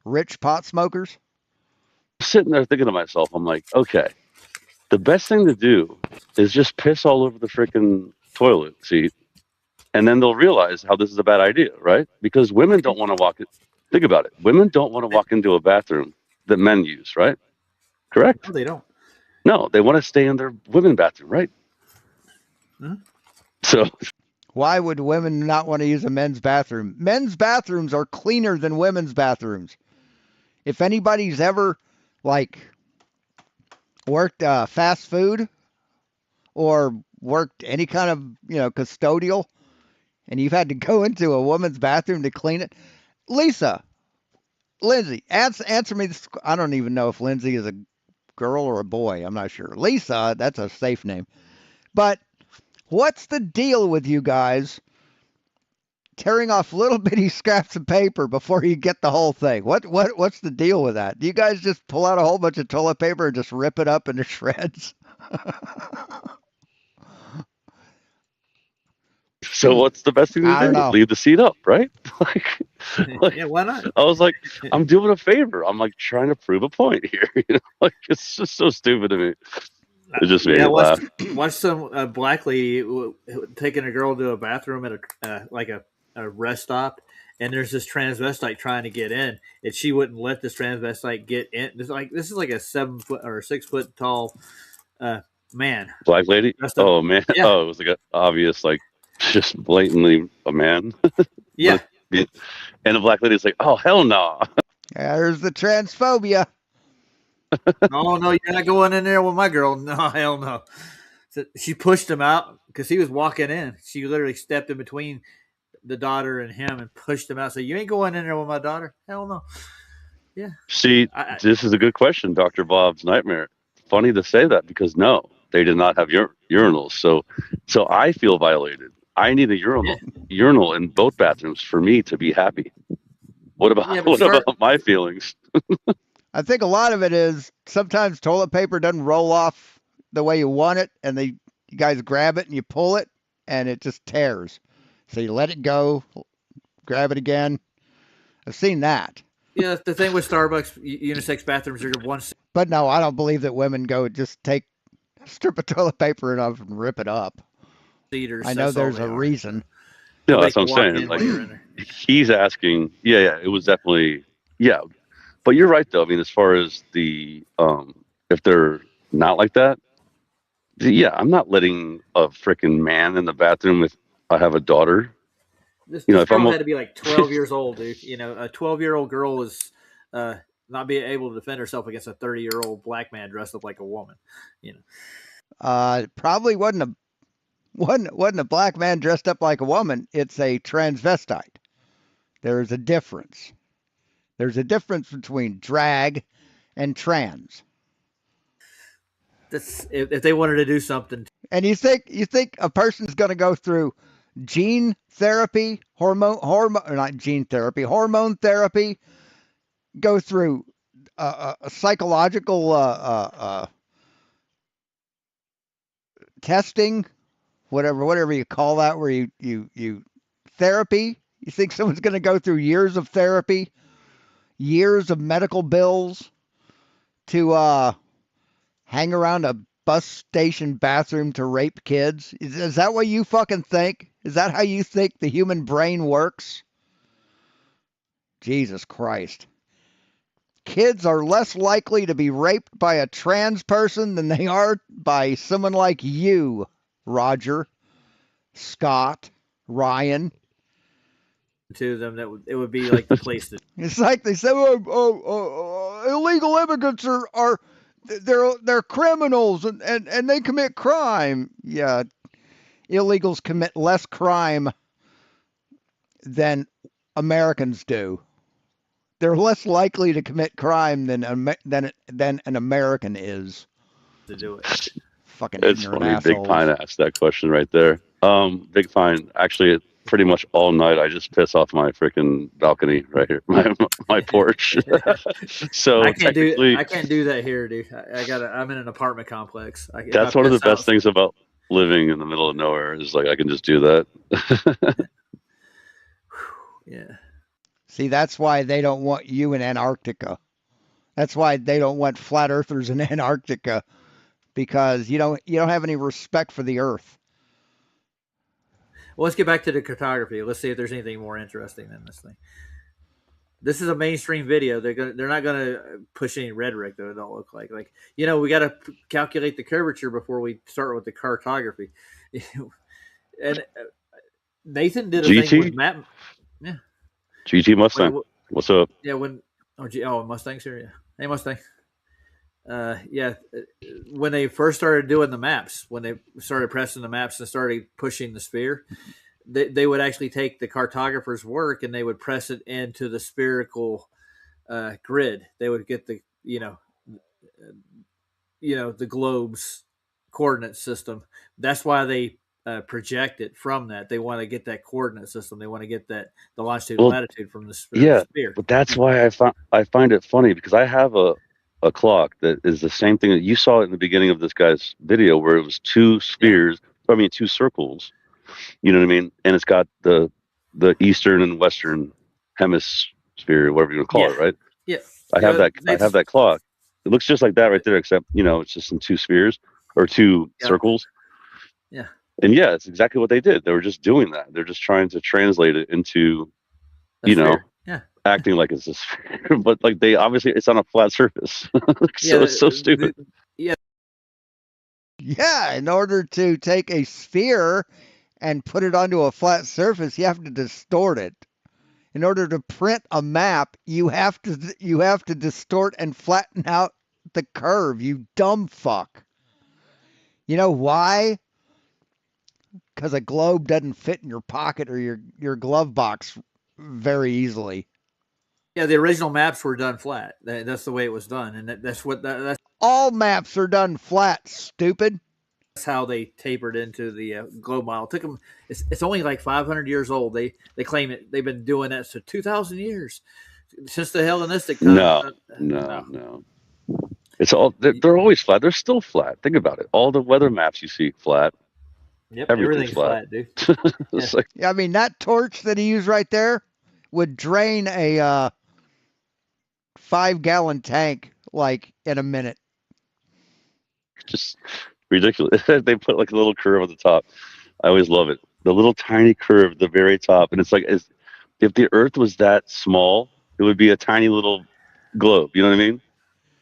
rich pot smokers. Sitting there thinking to myself, I'm like, okay, the best thing to do is just piss all over the freaking toilet seat, and then they'll realize how this is a bad idea, right? Because women don't want to walk. Think about it. Women don't want to walk into a bathroom that men use, right? Correct? No, they don't. No, they want to stay in their women bathroom, right? Hmm? So why would women not want to use a men's bathroom? Men's bathrooms are cleaner than women's bathrooms. If anybody's ever like worked fast food or worked any kind of custodial, and you've had to go into a woman's bathroom to clean it, Lindsay, answer me this. I don't even know if Lindsay is a girl or a boy. I'm not sure. Lisa, that's a safe name. But what's the deal with you guys tearing off little bitty scraps of paper before you get the whole thing? What's the deal with that? Do you guys just pull out a whole bunch of toilet paper and just rip it up into shreds? So what's the best thing I to don't do? know. Leave the seat up, right? like, Yeah, why not? I was like, I'm doing a favor. I'm like trying to prove a point here. Like it's just so stupid to me. It just made me laugh. Watch some black lady taking a girl to a bathroom at a rest stop, and there's this transvestite trying to get in, and she wouldn't let this transvestite get in. This is like a 7 foot or 6 foot tall man. Black lady? Oh man. Yeah. Oh, it was like an obvious, like just blatantly a man. Yeah. And the black lady's like, oh hell no. There's the transphobia. Oh no, you're not going in there with my girl. No, hell no. So she pushed him out because he was walking in. She literally stepped in between the daughter and him and pushed him out. So you ain't going in there with my daughter. Hell no. Yeah. See, this is a good question, Dr. Bob's nightmare. Funny to say that because no, they did not have urinals. So I feel violated. I need a urinal in both bathrooms for me to be happy. What about my feelings? I think a lot of it is sometimes toilet paper doesn't roll off the way you want it, and you guys grab it and you pull it, and it just tears. So you let it go, grab it again. I've seen that. Yeah, the thing with Starbucks unisex bathrooms are one. But no, I don't believe that women go just take a strip of toilet paper and rip it up. I know there's a reason. No, that's what I'm saying. Like he's asking, yeah, it was definitely, yeah. But you're right though. I mean, as far as the if they're not like that, yeah, I'm not letting a freaking man in the bathroom if I have a daughter. This girl had to be like 12 years old, dude. A 12-year-old girl is not being able to defend herself against a 30-year-old black man dressed up like a woman. Probably wasn't a black man dressed up like a woman. It's a transvestite. There's a difference. There's a difference between drag and trans. That's if they wanted to do something. And you think a person's going to go through gene therapy, hormone therapy, go through a psychological testing, whatever you call that, where you therapy. You think someone's going to go through years of therapy, years of medical bills to hang around a bus station bathroom to rape kids? Is that what you fucking think? Is that how you think the human brain works? Jesus Christ. Kids are less likely to be raped by a trans person than they are by someone like you, Roger, Scott, Ryan. To them, it would be like the place to. It's like they say, illegal immigrants are they're criminals and they commit crime. Yeah, illegals commit less crime than Americans do. They're less likely to commit crime than an American is. To do it. Fucking It's ignorant funny. assholes. Big Pine asked that question right there. Big Pine, actually, pretty much all night I just piss off my freaking balcony right here, my porch. So I can't technically, do that here, dude. I'm in an apartment complex. that's one of the best things about living in the middle of nowhere is like I can just do that. Yeah. See, that's why they don't want you in Antarctica. That's why they don't want flat earthers in Antarctica, because you don't have any respect for the earth. Well, let's get back to the cartography. Let's see if there's anything more interesting than this thing. This is a mainstream video. They're not gonna push any rhetoric that it don't look like. Like, we got to calculate the curvature before we start with the cartography. And Nathan did a thing with map. Yeah. GT Mustang. What's up? Yeah. Mustang's here. Yeah. Hey, Mustang. Yeah. When they first started doing the maps, when they started pressing the maps and started pushing the sphere, they would actually take the cartographer's work and they would press it into the spherical grid. They would get the the globe's coordinate system. That's why they project it from that. They want to get that coordinate system. They want to get the longitude and latitude from the sphere. But that's why I find it funny, because I have a clock that is the same thing that you saw in the beginning of this guy's video, where it was two spheres, two circles. You know what I mean? And it's got the eastern and western hemisphere, whatever you want to call it, right? Yeah. I have that clock. It looks just like that right there, except it's just in two spheres or two circles. Yeah. And it's exactly what they did. They were just doing that. They're just trying to translate it into, acting like it's a sphere, but like they obviously it's on a flat surface. So it's so stupid. Yeah, in order to take a sphere and put it onto a flat surface, you have to distort it. In order to print a map, you have to distort and flatten out the curve, you dumb fuck. You know why? Because a globe doesn't fit in your pocket or your glove box very easily. Yeah, the original maps were done flat. That's the way it was done, and that's all maps are done flat. Stupid. That's how they tapered into the globe model. It took them. It's only like 500 years old. They claim it. They've been doing that for 2,000 years since the Hellenistic time. No. It's all they're always flat. They're still flat. Think about it. All the weather maps you see flat. Yep, everything's flat, dude. I mean, that torch that he used right there would drain a 5-gallon tank like in a minute. Just ridiculous. They put like a little curve at the top. I always love it. The little tiny curve at the very top, and it's like if the Earth was that small, it would be a tiny little globe. You know what I mean?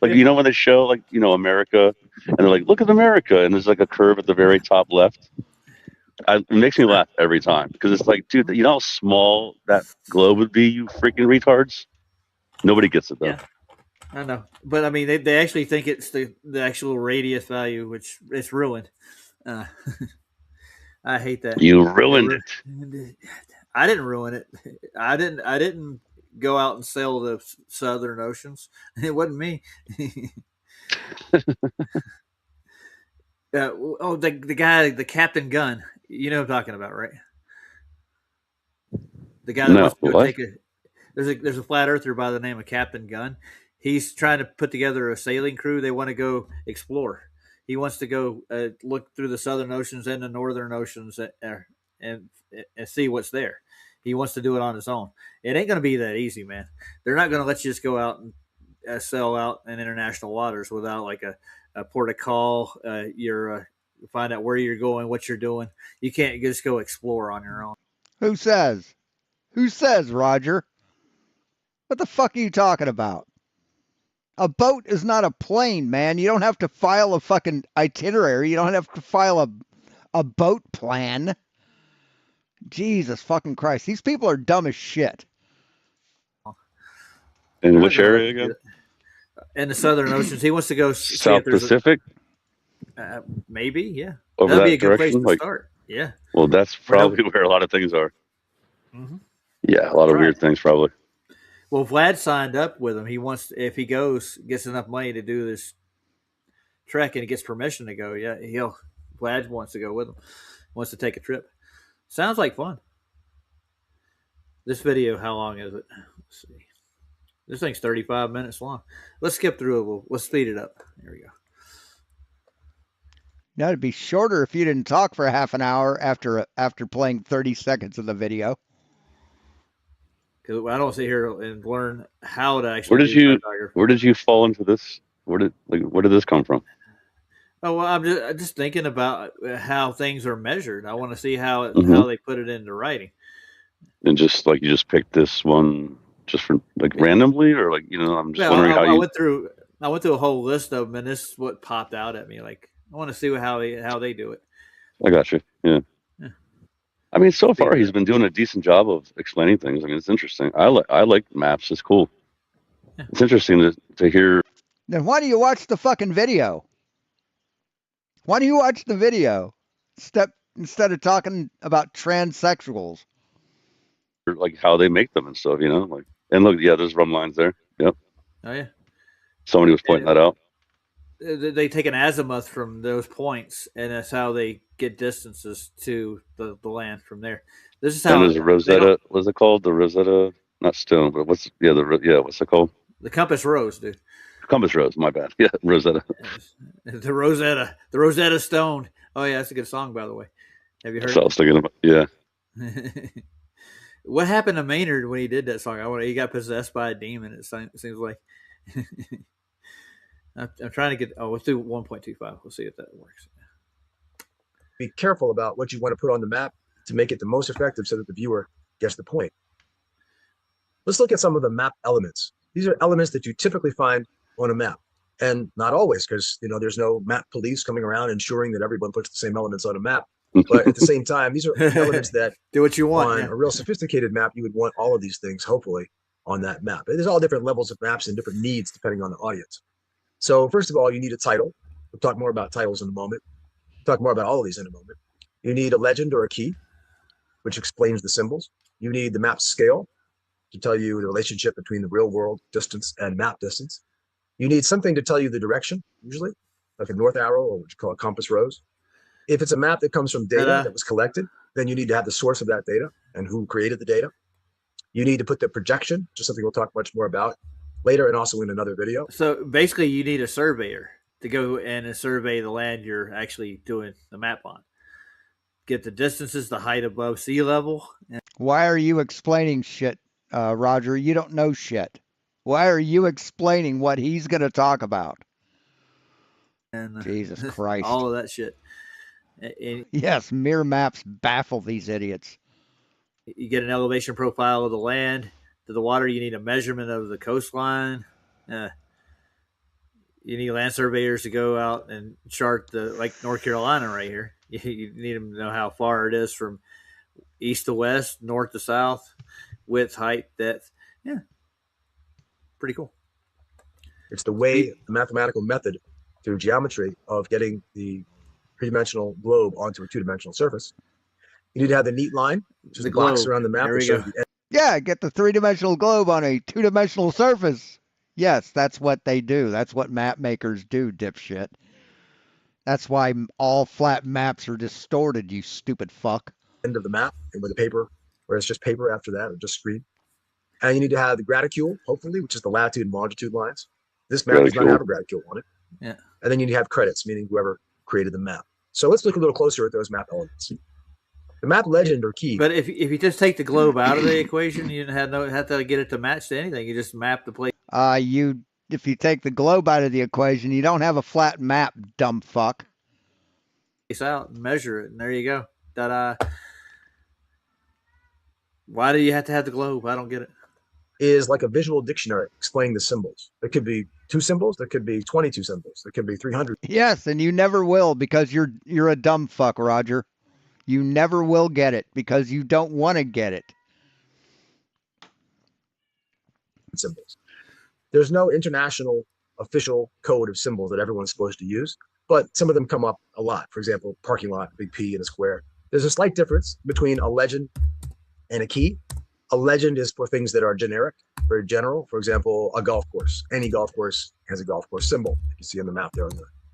Like when they show America, and they're like, "Look at America," and there's like a curve at the very top left. It makes me laugh every time, because it's like, dude, you know how small that globe would be, you freaking retards? Nobody gets it, though. Yeah, I know. But, I mean, they actually think it's the actual radius value, which it's ruined. I hate that. You ruined it. I didn't ruin it. I didn't go out and sail the southern oceans. It wasn't me. The guy, the Captain Gunn. You know what I'm talking about, right? The guy that No, wants to go what? take a. There's a flat earther by the name of Captain Gunn. He's trying to put together a sailing crew. They want to go explore. He wants to go look through the southern oceans and the northern oceans and see what's there. He wants to do it on his own. It ain't going to be that easy, man. They're not going to let you just go out and sail out in international waters without like a port of call. Find out where you're going, what you're doing. You can't just go explore on your own. Who says? Who says, Roger? What the fuck are you talking about? A boat is not a plane, man. You don't have to file a fucking itinerary. You don't have to file a boat plan. Jesus fucking Christ. These people are dumb as shit. In which area again? In the southern oceans. He wants to go South Pacific? Maybe, yeah. Over That'd that be a good direction? place to start. Yeah. Well, that's probably where a lot of things are. Mm-hmm. Yeah, a lot of weird things probably. Well, Vlad signed up with him. He wants, if he goes, gets enough money to do this trek and he gets permission to go, yeah, Vlad wants to go with him. Wants to take a trip. Sounds like fun. This video, how long is it? Let's see. This thing's 35 minutes long. Let's skip through it. Let's speed it up. There we go. Now, it'd be shorter if you didn't talk for half an hour after playing 30 seconds of the video. Because I don't sit here and learn how to actually. Where did you fall into this? Where did this come from? Oh well, I'm just thinking about how things are measured. I want to see how they put it into writing. And just like you just picked this one just for like randomly, or like I'm just wondering how you. I went through a whole list of them, and this is what popped out at me. Like I want to see how they do it. I got you. Yeah. I mean, so far he's been doing a decent job of explaining things. I mean, it's interesting. I like maps. It's cool. Yeah. It's interesting to hear. Then why do you watch the fucking video? Why do you watch the video instead of talking about transsexuals? Like how they make them and stuff, like, and look, yeah, there's rum lines there. Yep. Oh yeah. Somebody was pointing that out. They take an azimuth from those points, and that's how they get distances to the land from there. This is how. And there's a Rosetta. What's it called? The Rosetta, not stone, but what's it called? The compass rose, dude. Compass rose. My bad. Yeah, Rosetta. The Rosetta Stone. Oh yeah, that's a good song, by the way. Have you heard? That's what I was thinking about. Yeah. What happened to Maynard when he did that song? He got possessed by a demon. It seems like. I'm trying to get. Oh, let's do 1.25. We'll see if that works. Be careful about what you want to put on the map to make it the most effective, so that the viewer gets the point. Let's look at some of the map elements. These are elements that you typically find on a map, and not always, because there's no map police coming around ensuring that everyone puts the same elements on a map. But at the same time, these are elements that do what you want. On a real sophisticated map, you would want all of these things, hopefully, on that map. There's all different levels of maps and different needs depending on the audience. So first of all, you need a title. We'll talk more about titles in a moment. We'll talk more about all of these in a moment. You need a legend or a key, which explains the symbols. You need the map scale to tell you the relationship between the real world distance and map distance. You need something to tell you the direction, usually, like a north arrow or what you call a compass rose. If it's a map that comes from data that was collected, then you need to have the source of that data and who created the data. You need to put the projection, which is something we'll talk much more about later and also in another video. So basically you need a surveyor to go in and survey the land you're actually doing the map on. Get the distances, the height above sea level. Why are you explaining shit, Roger? You don't know shit. Why are you explaining what he's going to talk about? And Jesus Christ. All of that shit. Yes, mirror maps baffle these idiots. You get an elevation profile of the land. To the water, you need a measurement of the coastline. You need land surveyors to go out and chart like North Carolina right here. You need them to know how far it is from east to west, north to south, width, height, depth. Yeah, pretty cool. It's the way, the mathematical method through geometry of getting the three-dimensional globe onto a two-dimensional surface. You need to have the neat line, which is the box around the map that shows the Yeah, get the 3-dimensional globe on a 2-dimensional surface. Yes, that's what they do. That's what map makers do, dipshit. That's why all flat maps are distorted, you stupid fuck. End of the map and with the paper, where it's just paper after that, or just screen. And you need to have the graticule, hopefully, which is the latitude and longitude lines. This map does not have a graticule on it. Yeah. And then you need to have credits, meaning whoever created the map. So let's look a little closer at those map elements. The map legend or key. But if you just take the globe out of the equation, you have to get it to match to anything. You just map the place. If you take the globe out of the equation, you don't have a flat map, dumb fuck. Out and measure it, and there you go. Ta-da. Why do you have to have the globe? I don't get it. Is like a visual dictionary explaining the symbols. There could be 2 symbols. There could be 22 symbols. There could be 300. Yes, and you never will because you're a dumb fuck, Roger. You never will get it because you don't want to get it. Symbols. There's no international official code of symbols that everyone's supposed to use, but some of them come up a lot. For example, parking lot, big P and a square. There's a slight difference between a legend and a key. A legend is for things that are generic, very general. For example, a golf course. Any golf course has a golf course symbol. You can see on the map there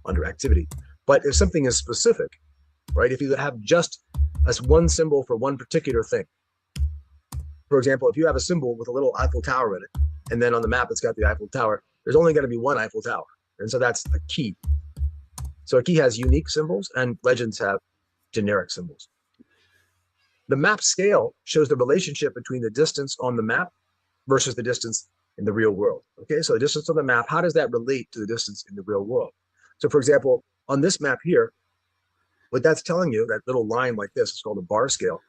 under activity. But if something is specific, right? If you have just as one symbol for one particular thing. For example, if you have a symbol with a little Eiffel Tower in it, and then on the map it's got the Eiffel Tower, there's only going to be one Eiffel Tower. And so that's a key. So a key has unique symbols and legends have generic symbols. The map scale shows the relationship between the distance on the map versus the distance in the real world. Okay, so the distance on the map, how does that relate to the distance in the real world? So for example, on this map here, what that's telling you, that little line like this, it's called a bar scale,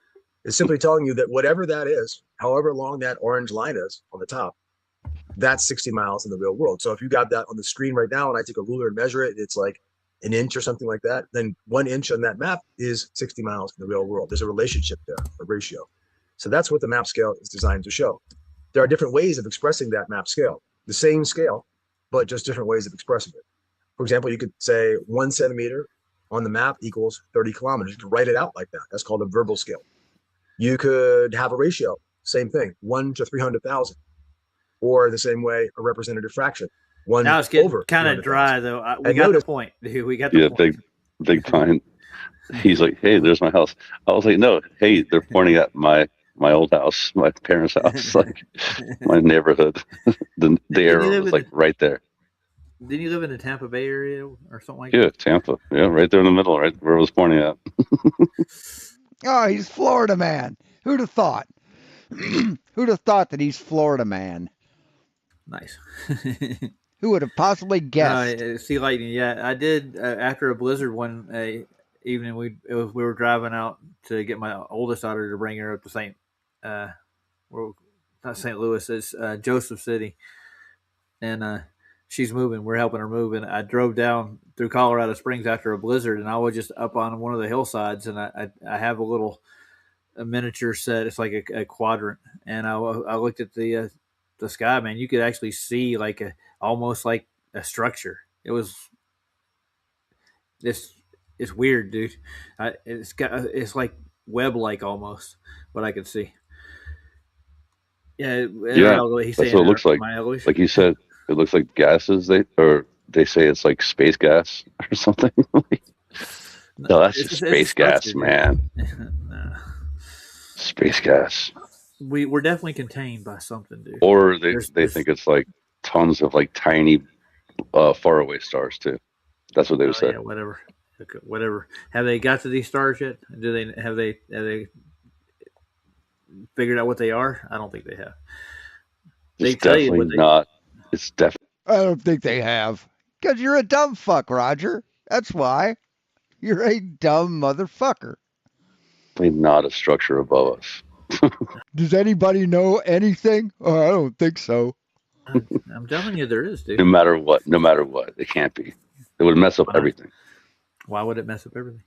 is simply telling you that whatever that is, however long that orange line is on the top, that's 60 miles in the real world. So if you got that on the screen right now and I take a ruler and measure it, it's like an inch or something like that, then 1 inch on that map is 60 miles in the real world. There's a relationship there, a ratio. So that's what the map scale is designed to show. There are different ways of expressing that map scale, the same scale, but just different ways of expressing it. For example, you could say 1 centimeter on the map equals 30 kilometers. You could write it out like that. That's called a verbal scale. You could have a ratio, same thing, 1 to 300,000, or the same way, a representative fraction. Now it's getting kind of dry, though. We got the point. We got the point. Big pine. He's like, hey, there's my house. I was like, no, hey, they're pointing at my old house, my parents' house, like my neighborhood. the arrow was like right there. Didn't you live in the Tampa Bay area or something like that? Yeah, Tampa. Yeah, right there in the middle, right where I was pointing at. Oh, he's Florida man. Who'd have thought? Who'd have thought that he's Florida man? Nice. Who would have possibly guessed? Sea lightning. Yeah, I did. After a blizzard one evening, we were driving out to get my oldest daughter to bring her up to not St. Louis, it's Joseph City, and she's moving. We're helping her move, and I drove down through Colorado Springs after a blizzard, and I was just up on one of the hillsides, and I have a miniature set. It's like a quadrant, and I looked at the sky, man. You could actually see like almost like a structure. It's weird, dude. It's like web-like almost, what I could see. Yeah, that's what it looks like. Like you said, it looks like gases. They say it's like space gas or something. No, that's just space gas, man. No. Space gas. We're definitely contained by something, dude. Or they think it's like tons of like tiny, faraway stars too. That's what they would say. Yeah, whatever. Okay, whatever. Have they got to these stars yet? Have they figured out what they are? I don't think they have. It's definitely not. It's definitely. I don't think they have. Because you're a dumb fuck, Roger. That's why. You're a dumb motherfucker. Not a structure above us. Does anybody know anything? Oh, I don't think so. I'm telling you, there is, dude. No matter what, it can't be. It would mess up everything. Why would it mess up everything?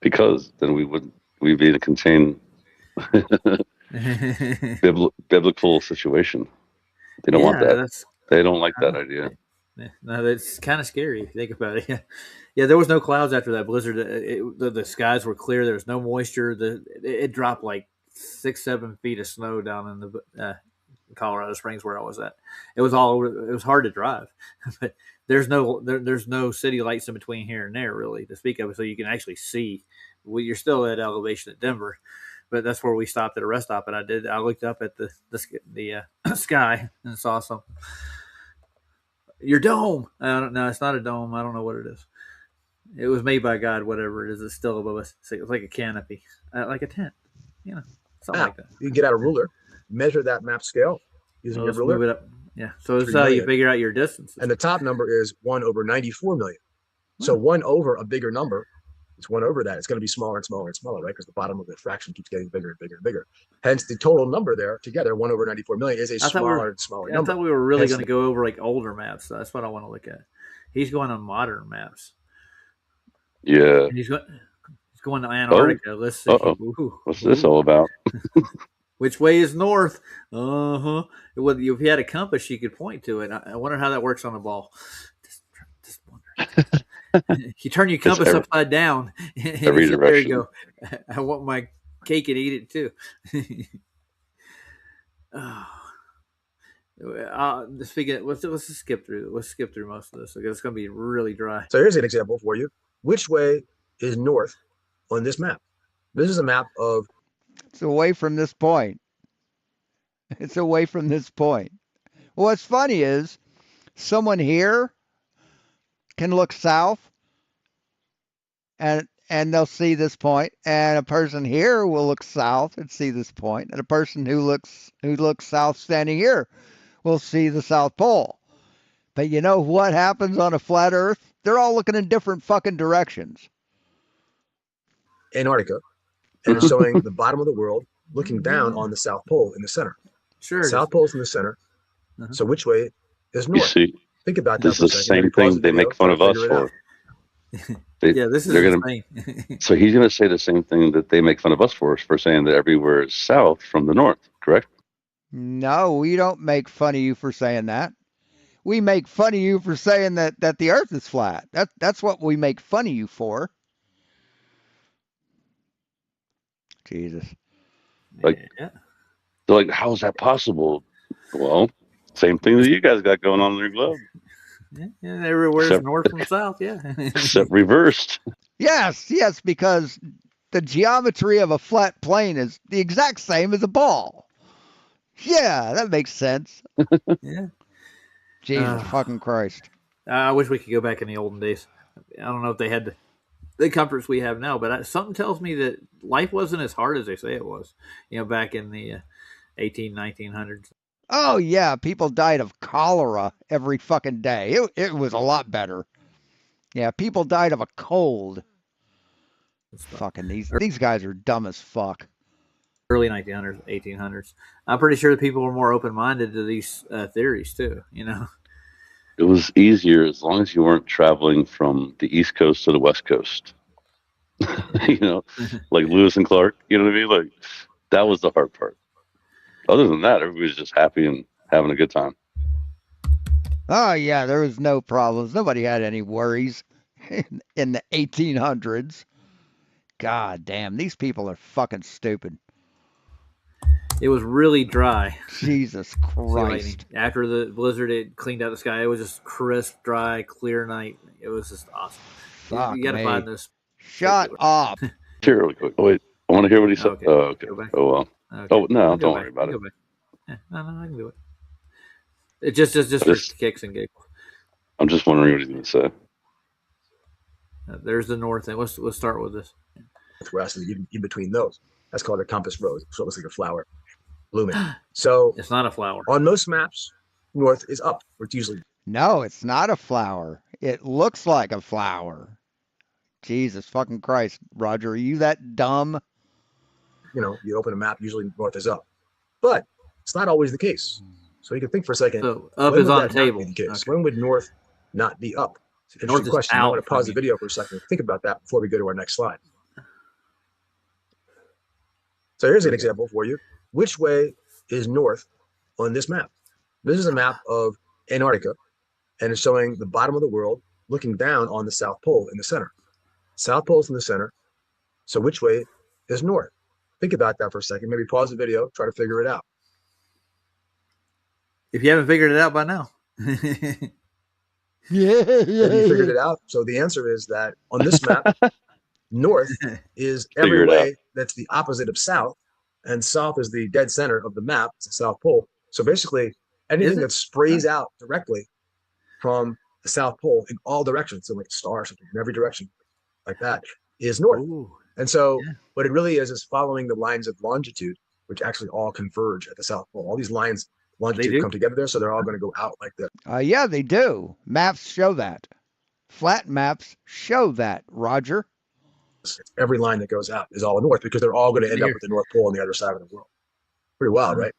Because then we'd be in a contained biblical situation. They don't want that. They don't like that idea. No, that's kind of scary if you think about it. Yeah, there was no clouds after that blizzard. The skies were clear. There was no moisture. It dropped like 6-7 feet of snow down in the Colorado Springs where I was at. It was hard to drive, but there's no city lights in between here and there really to speak of, so you can actually see. You're still at elevation at Denver, but that's where we stopped at a rest stop, and I looked up at the sky and saw some. Your dome. I don't know. It's not a dome. I don't know what it is. It was made by God, whatever it is. It's still above us. It's like a canopy, like a tent. Something like that. You can get out a ruler, measure that map scale using your ruler. Move it up. Yeah. So this is how you figure out your distance. And the top number is 1/94 million. So 1 over a bigger number, it's 1 over that. It's going to be smaller and smaller and smaller, right? Because the bottom of the fraction keeps getting bigger and bigger and bigger. Hence, the total number there together, 1/94 million, is a smaller and smaller number. I thought we were really going to go over like older maps. So that's what I want to look at. He's going on modern maps. Yeah. He's going to Antarctica. Let's see. What's this all about? Which way is north? Well, if you had a compass, you could point to it. I wonder how that works on a ball. Just wonder. You turn your compass upside down. Every direction. There you go. I want my cake and eat it too. Speaking, let's just skip through. Let's skip through most of this because it's going to be really dry. So here's an example for you. Which way is north on this map? This is a map of. It's away from this point. It's away from this point. Well, what's funny is someone here can look south and they'll see this point, and a person here will look south and see this point, and a person who looks south standing here will see the South Pole. But you know what happens on a flat Earth? They're all looking in different fucking directions. Antarctica, and it's showing the bottom of the world looking down on the South Pole in the center. Sure. The South Pole's in the center. So which way is north? You see, think about that. This is the same thing they make fun of us for. This is insane. So he's going to say the same thing that they make fun of us for saying that everywhere is south from the north, correct? No, we don't make fun of you for saying that. We make fun of you for saying that the Earth is flat. That's what we make fun of you for. Jesus. Like, they're like, how is that possible? Well, same thing that you guys got going on in your globe. Yeah, everywhere's north from south, yeah. Except reversed. Yes, because the geometry of a flat plane is the exact same as a ball. Yeah, that makes sense. Yeah. Jesus fucking Christ. I wish we could go back in the olden days. I don't know if they had the comforts we have now, but something tells me that life wasn't as hard as they say it was, back in the 1900s. Oh, yeah, people died of cholera every fucking day. It was a lot better. Yeah, people died of a cold. Fucking these guys are dumb as fuck. Early 1900s, 1800s. I'm pretty sure that people were more open-minded to these theories too, It was easier as long as you weren't traveling from the East Coast to the West Coast. Like Lewis and Clark, you know what I mean? Like, that was the hard part. Other than that, everybody was just happy and having a good time. Oh, yeah, there was no problems. Nobody had any worries in the 1800s. God damn, these people are fucking stupid. It was really dry. Jesus Christ. After the blizzard, it cleaned out the sky. It was just crisp, dry, clear night. It was just awesome. Fuck you got to find this. Shut up. Here, really quick. Oh, wait. I want to hear what he said. Okay. Oh, okay. Oh, well. Okay. Oh, no, don't worry about it. Yeah, no, I can do it. It just for kicks and giggles. I'm just wondering what he's going to say. There's the north end. Let's start with this. West and in between those. That's called a compass rose. So it looks like a flower blooming. So it's not a flower. On most maps, north is up. It's usually. No, it's not a flower. It looks like a flower. Jesus fucking Christ, Roger, are you that dumb? You open a map, usually north is up. But it's not always the case. So you can think for a second. So up is on the table. Okay. When would north not be up? It's an interesting question. I want to pause the video for a second. Think about that before we go to our next slide. So here's an example for you. Which way is north on this map? This is a map of Antarctica, and it's showing the bottom of the world looking down on the South Pole in the center. South Pole's in the center. So which way is north? Think about that for a second. Maybe pause the video, try to figure it out. If you haven't figured it out by now. Maybe you figured it out. So the answer is that on this map, north is every way that's the opposite of south, and south is the dead center of the map. It's the South Pole. So basically, anything that sprays out directly from the South Pole in all directions, so like a star or something in every direction, like that, is north. Ooh. And so what it really is following the lines of longitude, which actually all converge at the South Pole. All these lines longitude come together there, so they're all going to go out like this. Yeah, they do. Maps show that. Flat maps show that, Roger. Every line that goes out is all north because they're all going to end up at the North Pole on the other side of the world. Pretty wild, right?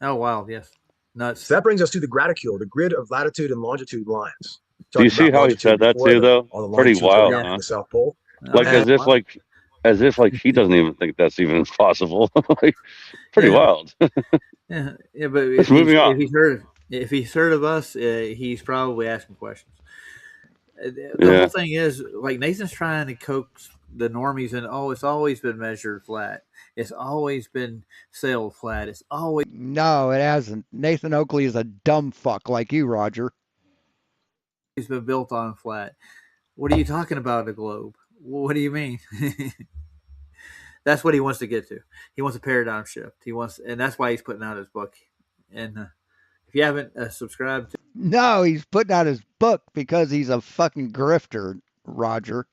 Oh, wow, yes. Nuts. So that brings us to the graticule, the grid of latitude and longitude lines. Do you see how he said that too, though? Pretty wild, huh? The South Pole. Like as if he doesn't even think that's even possible. Like, pretty wild. Yeah, but moving on. If he's heard of us, he's probably asking questions. The whole thing is, like, Nathan's trying to coax the normies, and it's always been measured flat. It's always been sailed flat. It's always no, it hasn't. Nathan Oakley is a dumb fuck like you, Roger. It's been built on flat. What are you talking about, a globe? What do you mean? That's what he wants to get to. He wants a paradigm shift. And that's why he's putting out his book. And if you haven't subscribed to... No, he's putting out his book because he's a fucking grifter, Roger.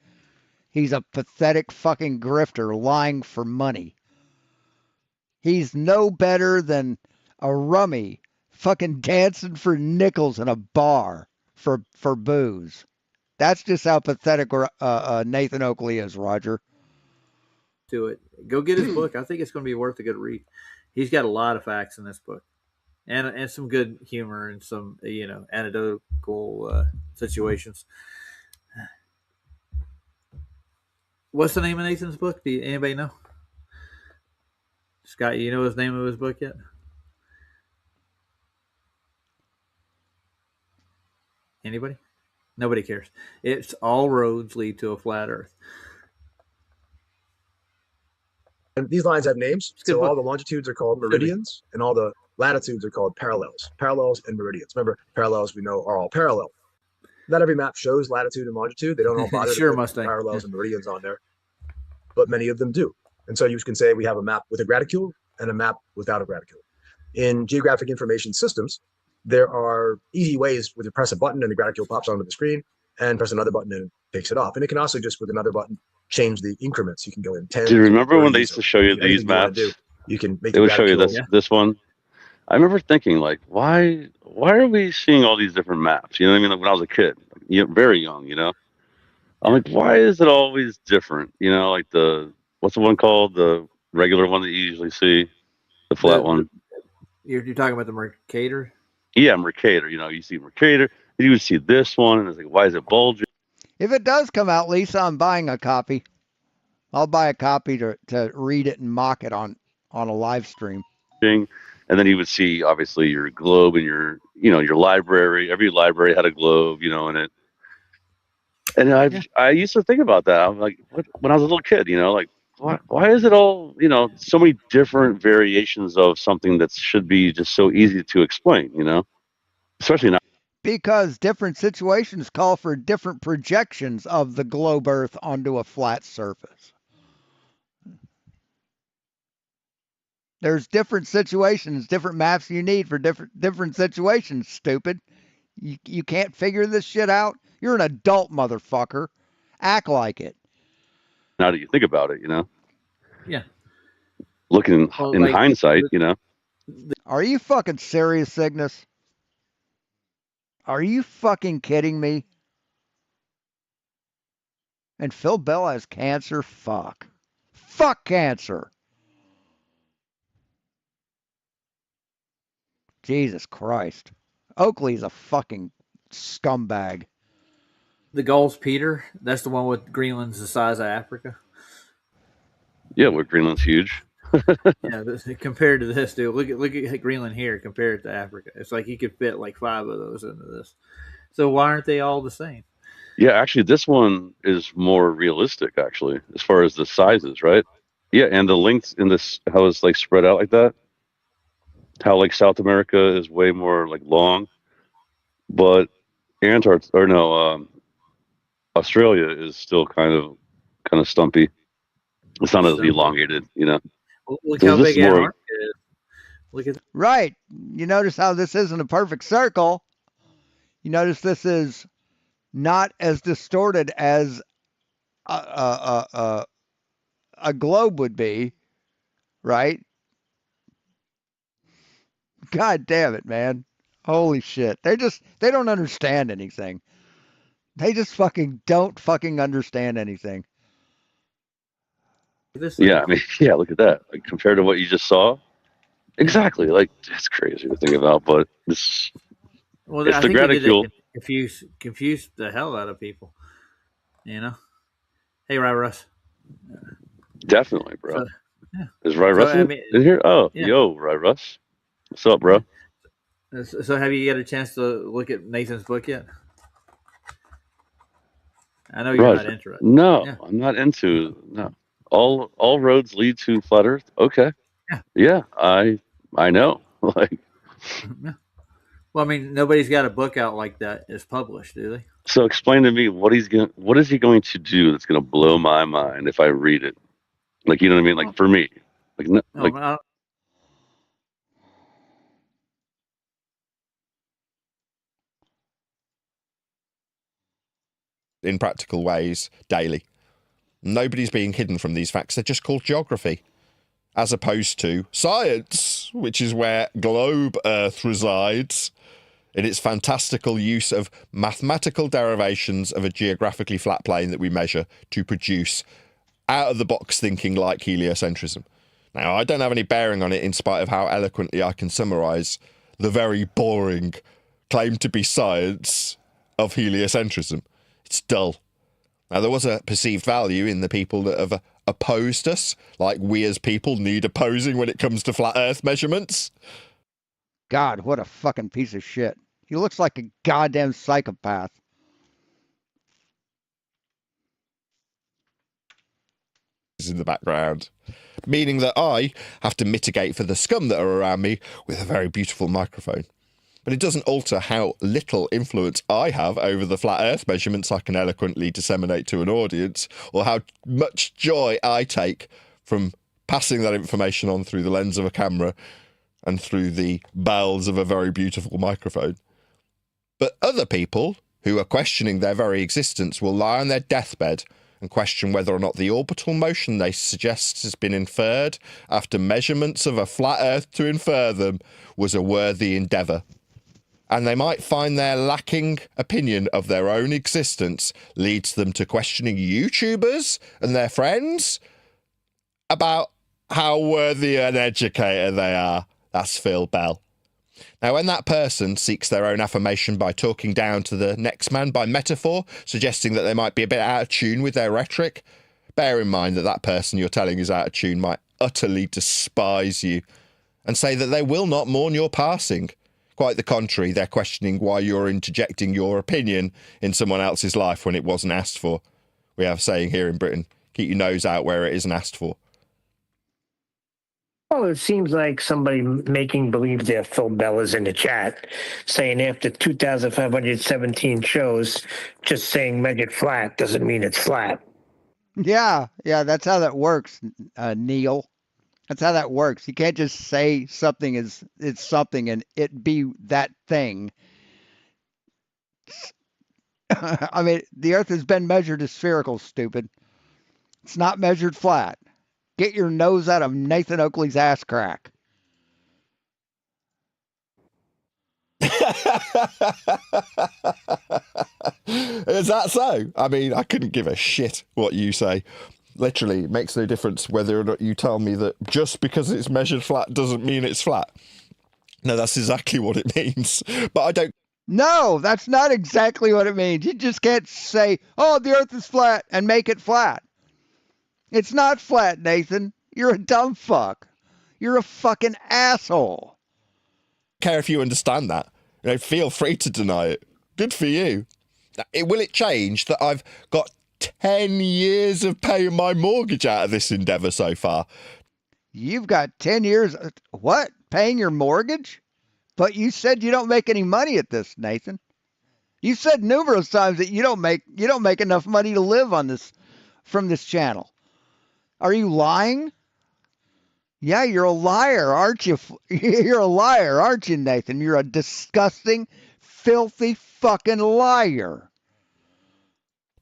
He's a pathetic fucking grifter lying for money. He's no better than a rummy fucking dancing for nickels in a bar for booze. That's just how pathetic Nathan Oakley is, Roger. To it. Go get his book. I think it's going to be worth a good read. He's got a lot of facts in this book. And some good humor and some, anecdotal situations. What's the name of Nathan's book? Anybody know? Scott, you know his name of his book yet? Anybody? Nobody cares. It's All Roads Lead to a Flat Earth. And these lines have names. So all the longitudes are called meridians, and all the latitudes are called parallels. Parallels and meridians. Remember, parallels we know are all parallel. Not every map shows latitude and longitude. They don't all bother to put parallels and meridians on there, but many of them do. And so you can say we have a map with a graticule and a map without a graticule. In geographic information systems, there are easy ways where you press a button and the graticule pops onto the screen, and press another button and it takes it off. And it can also just, with another button, change the increments. You can go in 10. Do you remember when they used to show you these maps? You can make they would show you this one. I remember thinking, like, why are we seeing all these different maps? You know what I mean? Like, when I was a kid, very young, I'm like, why is it always different? Like what's the one called? The regular one that you usually see, the flat one. You're talking about the Mercator? Yeah, Mercator. You see Mercator, and you would see this one, and it's like, why is it bulging? If it does come out, Lisa, I'm buying a copy. I'll buy a copy to read it and mock it on a live stream. And then you would see, obviously, your globe and your library. Every library had a globe, in it. And I used to think about that. I'm like, when I was a little kid, like, why is it all, so many different variations of something that should be just so easy to explain, especially now. Because different situations call for different projections of the globe Earth onto a flat surface. There's different situations, different maps you need for different situations, stupid. You can't figure this shit out? You're an adult, motherfucker. Act like it. Now that you think about it, Yeah. Looking in hindsight, Are you fucking serious, Cygnus? Are you fucking kidding me? And Phil Bell has cancer? Fuck. Fuck cancer. Jesus Christ. Oakley's a fucking scumbag. The Gulls Peter, that's the one with Greenland's the size of Africa. Yeah, where Greenland's huge. Yeah, compared to this, dude, look at Greenland here compared to Africa. It's like you could fit like 5 of those into this. So why aren't they all the same? Yeah, actually, this one is more realistic, actually, as far as the sizes, right? Yeah, and the length in this, how it's like spread out like that. How like South America is way more like long, but Antarctica or no, Australia is still kind of stumpy. It's not as Stumpy. elongated, you know. Look So how this big is more. Antarctica is. Look at Right. You notice how this isn't a perfect circle. You notice this is not as distorted as a globe would be, right? God damn it, man. Holy shit. They don't understand anything. They just fucking don't fucking understand anything. this Yeah, thing. I mean, yeah. Look at that. Like compared to what you just saw, Yeah. exactly. Like it's crazy to think about, but it's Well, it's I the think they did that graticule. to confuse the hell out of people. You know. Hey, Russ. Definitely, bro. So, yeah. Is Ry So Russ I in mean, here? Oh, yeah. yo, Ry Russ. What's up, bro? So have you got a chance to look at Nathan's book yet? I know you're not Roger. interested. No, Yeah. I'm not into no. All roads lead to flat Earth. Okay. Yeah. Yeah, I know. Like, Yeah. Well, I mean, nobody's got a book out like that is published, do they? so explain to me what is he going to do that's gonna blow my mind if I read it? Like, you know what I mean? Like for me, like no, No, like in practical ways daily. Nobody's being hidden from these facts. They're just called geography, as opposed to science, which is where globe Earth resides in its fantastical use of mathematical derivations of a geographically flat plane that we measure to produce out-of-the-box thinking like heliocentrism. Now, I don't have any bearing on it in spite of how eloquently I can summarise the very boring claim to be science of heliocentrism. It's dull. Now, there was a perceived value in the people that have opposed us, like we as people need opposing when it comes to flat Earth measurements. God, what a fucking piece of shit. He looks like a goddamn psychopath. In the background, meaning that I have to mitigate for the scum that are around me with a very beautiful microphone. But it doesn't alter how little influence I have over the flat Earth measurements I can eloquently disseminate to an audience, or how much joy I take from passing that information on through the lens of a camera and through the bowels of a very beautiful microphone. But other people who are questioning their very existence will lie on their deathbed and question whether or not the orbital motion they suggest has been inferred after measurements of a flat Earth to infer them was a worthy endeavour. And they might find their lacking opinion of their own existence leads them to questioning YouTubers and their friends about how worthy an educator they are. That's Phil Bell. Now, when that person seeks their own affirmation by talking down to the next man by metaphor, suggesting that they might be a bit out of tune with their rhetoric, bear in mind that that person you're telling is out of tune might utterly despise you and say that they will not mourn your passing. Quite the contrary, they're questioning why you're interjecting your opinion in someone else's life when it wasn't asked for. We have a saying here in Britain, keep your nose out where it isn't asked for. Well, it seems like somebody making believe that Phil Bell is in the chat, saying after 2,517 shows, just saying measured flat doesn't mean it's flat. Yeah, that's how that works, Neil. That's how that works. You can't just say something is it's something and it be that thing. I mean, the Earth has been measured as spherical, stupid. It's not measured flat. Get your nose out of Nathan Oakley's ass crack. Is that so? I mean, I couldn't give a shit what you say. Literally, it makes no difference whether or not you tell me that just because it's measured flat doesn't mean it's flat. No, that's exactly what it means. But I don't. No, that's not exactly what it means. You just can't say, oh, the Earth is flat and make it flat. It's not flat, Nathan. You're a dumb fuck. You're a fucking asshole. Care if you understand that. You know, feel free to deny it. Good for you. Will it change that I've got 10 years of paying my mortgage out of this endeavor so far. You've got 10 years. What? Paying your mortgage? But you said you don't make any money at this, Nathan. You said numerous times that you don't make enough money to live on this from this channel. Are you lying? Yeah, you're a liar, aren't you? You're a liar, aren't you, Nathan? You're a disgusting, filthy fucking liar.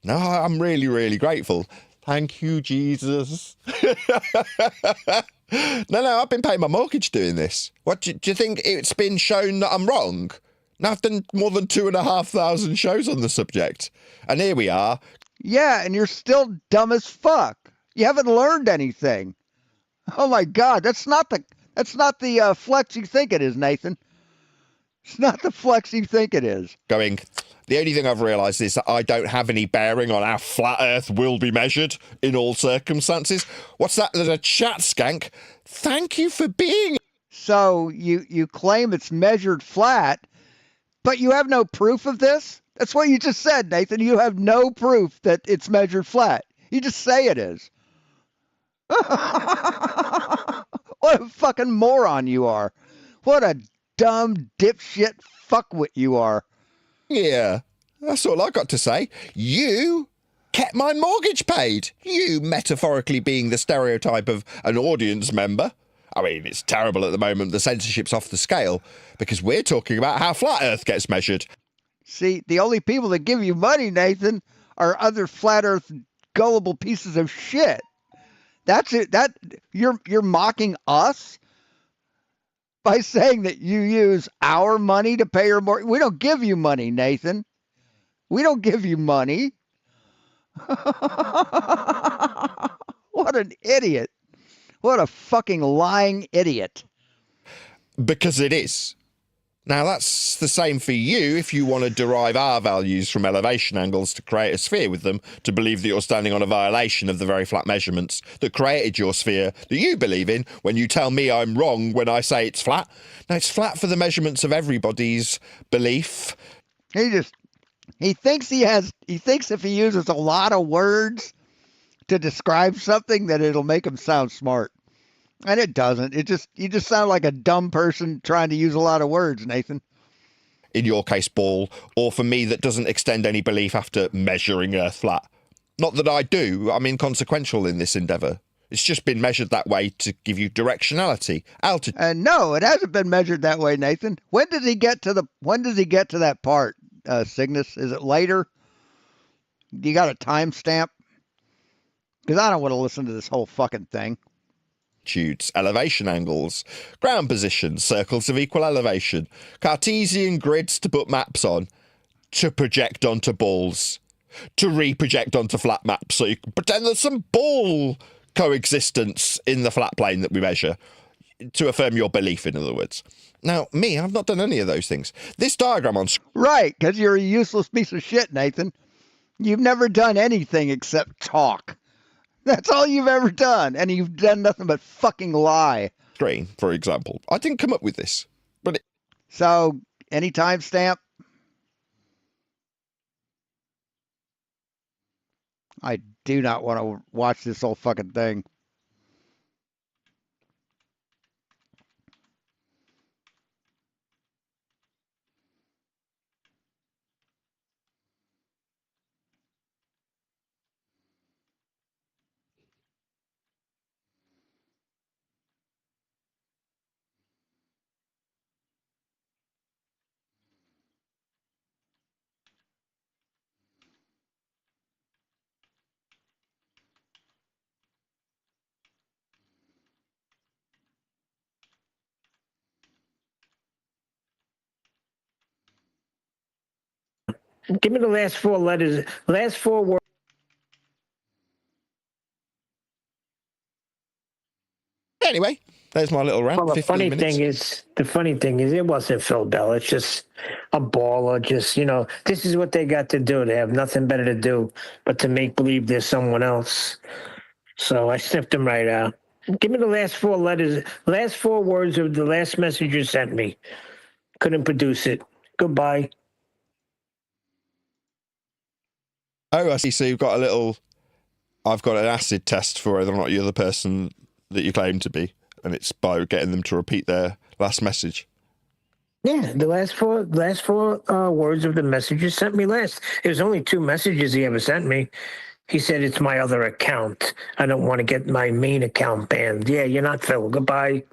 No, I'm really, really grateful. Thank you, Jesus. No, I've been paying my mortgage doing this. What do you think it's been shown that I'm wrong? Now I've done more than 2,500 shows on the subject. And here we are. Yeah, and you're still dumb as fuck. You haven't learned anything. Oh my God, that's not the flex you think it is, Nathan. It's not the flex you think it is. The only thing I've realised is that I don't have any bearing on how flat Earth will be measured in all circumstances. What's that? There's a chat, Skank. Thank you for being. So you claim it's measured flat, but you have no proof of this? That's what you just said, Nathan. You have no proof that it's measured flat. You just say it is. What a fucking moron you are. What a dumb dipshit fuckwit you are. Yeah, that's all I got to say. You kept my mortgage paid. You metaphorically being the stereotype of an audience member. I mean, it's terrible at the moment. The censorship's off the scale because we're talking about how flat Earth gets measured. See, the only people that give you money, Nathan, are other flat Earth gullible pieces of shit. That's it. You're mocking us by saying that you use our money to pay your mortgage. We don't give you money, Nathan. We don't give you money. What an idiot. What a fucking lying idiot. Because it is. Now, that's the same for you if you want to derive our values from elevation angles to create a sphere with them, to believe that you're standing on a violation of the very flat measurements that created your sphere that you believe in when you tell me I'm wrong when I say it's flat. Now, it's flat for the measurements of everybody's belief. He thinks if he uses a lot of words to describe something that it'll make him sound smart. And it doesn't. You just sound like a dumb person trying to use a lot of words, Nathan. In your case, Ball, or for me that doesn't extend any belief after measuring Earth flat. Not that I do. I'm inconsequential in this endeavour. It's just been measured that way to give you directionality, altitude. And no, it hasn't been measured that way, Nathan. When does he get to that part, Cygnus? Is it later? You got a timestamp? Because I don't want to listen to this whole fucking thing. Elevation angles, ground positions, circles of equal elevation, Cartesian grids to put maps on, to project onto balls, to reproject onto flat maps so you can pretend there's some ball coexistence in the flat plane that we measure, to affirm your belief, in other words. Now, me, I've not done any of those things. This diagram on screen... Right, because you're a useless piece of shit, Nathan. You've never done anything except talk. That's all you've ever done, and you've done nothing but fucking lie. Screen, for example. I didn't come up with this, but So, any timestamp? I do not want to watch this whole fucking thing. Give me the last four letters, last four words. anyway, there's my little rant. Well, the funny minutes. thing is, it wasn't Phil Bell. It's just a baller. Just, this is what they got to do. They have nothing better to do but to make believe there's someone else. So I sniffed him right out. Give me the last four letters, last four words of the last message you sent me. Couldn't produce it. Goodbye. Oh, I see. So you've got a little. I've got an acid test for whether or not you're the person that you claim to be, and it's by getting them to repeat their last message. Yeah, the last four words of the message you sent me last. It was only 2 messages he ever sent me. He said, it's my other account. I don't want to get my main account banned. Yeah, you're not Phil. Goodbye.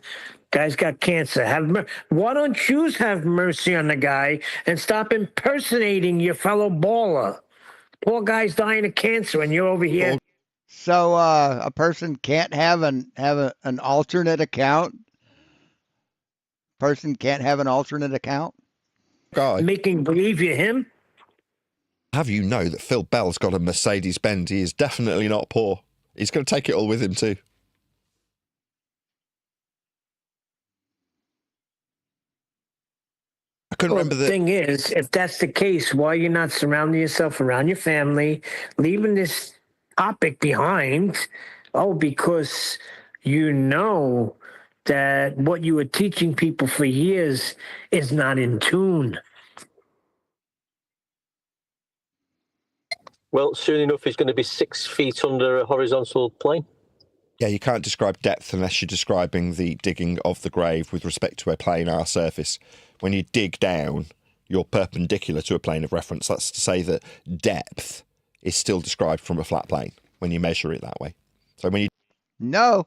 Guy's got cancer. Why don't you have mercy on the guy and stop impersonating your fellow baller? Poor guy's dying of cancer, and you're over here. So a person can't have an alternate account. Person can't have an alternate account. Guy, Making believe you're him. have you know that Phil Bell's got a Mercedes-Benz? He is definitely not poor. He's going to take it all with him too. I couldn't remember The thing is, if that's the case, why are you not surrounding yourself around your family, leaving this topic behind? Oh, because you know that what you were teaching people for years is not in tune. Well, soon enough, he's going to be 6 feet under a horizontal plane. Yeah, you can't describe depth unless you're describing the digging of the grave with respect to a planar surface. When you dig down, you're perpendicular to a plane of reference. That's to say that depth is still described from a flat plane when you measure it that way. So when you... No.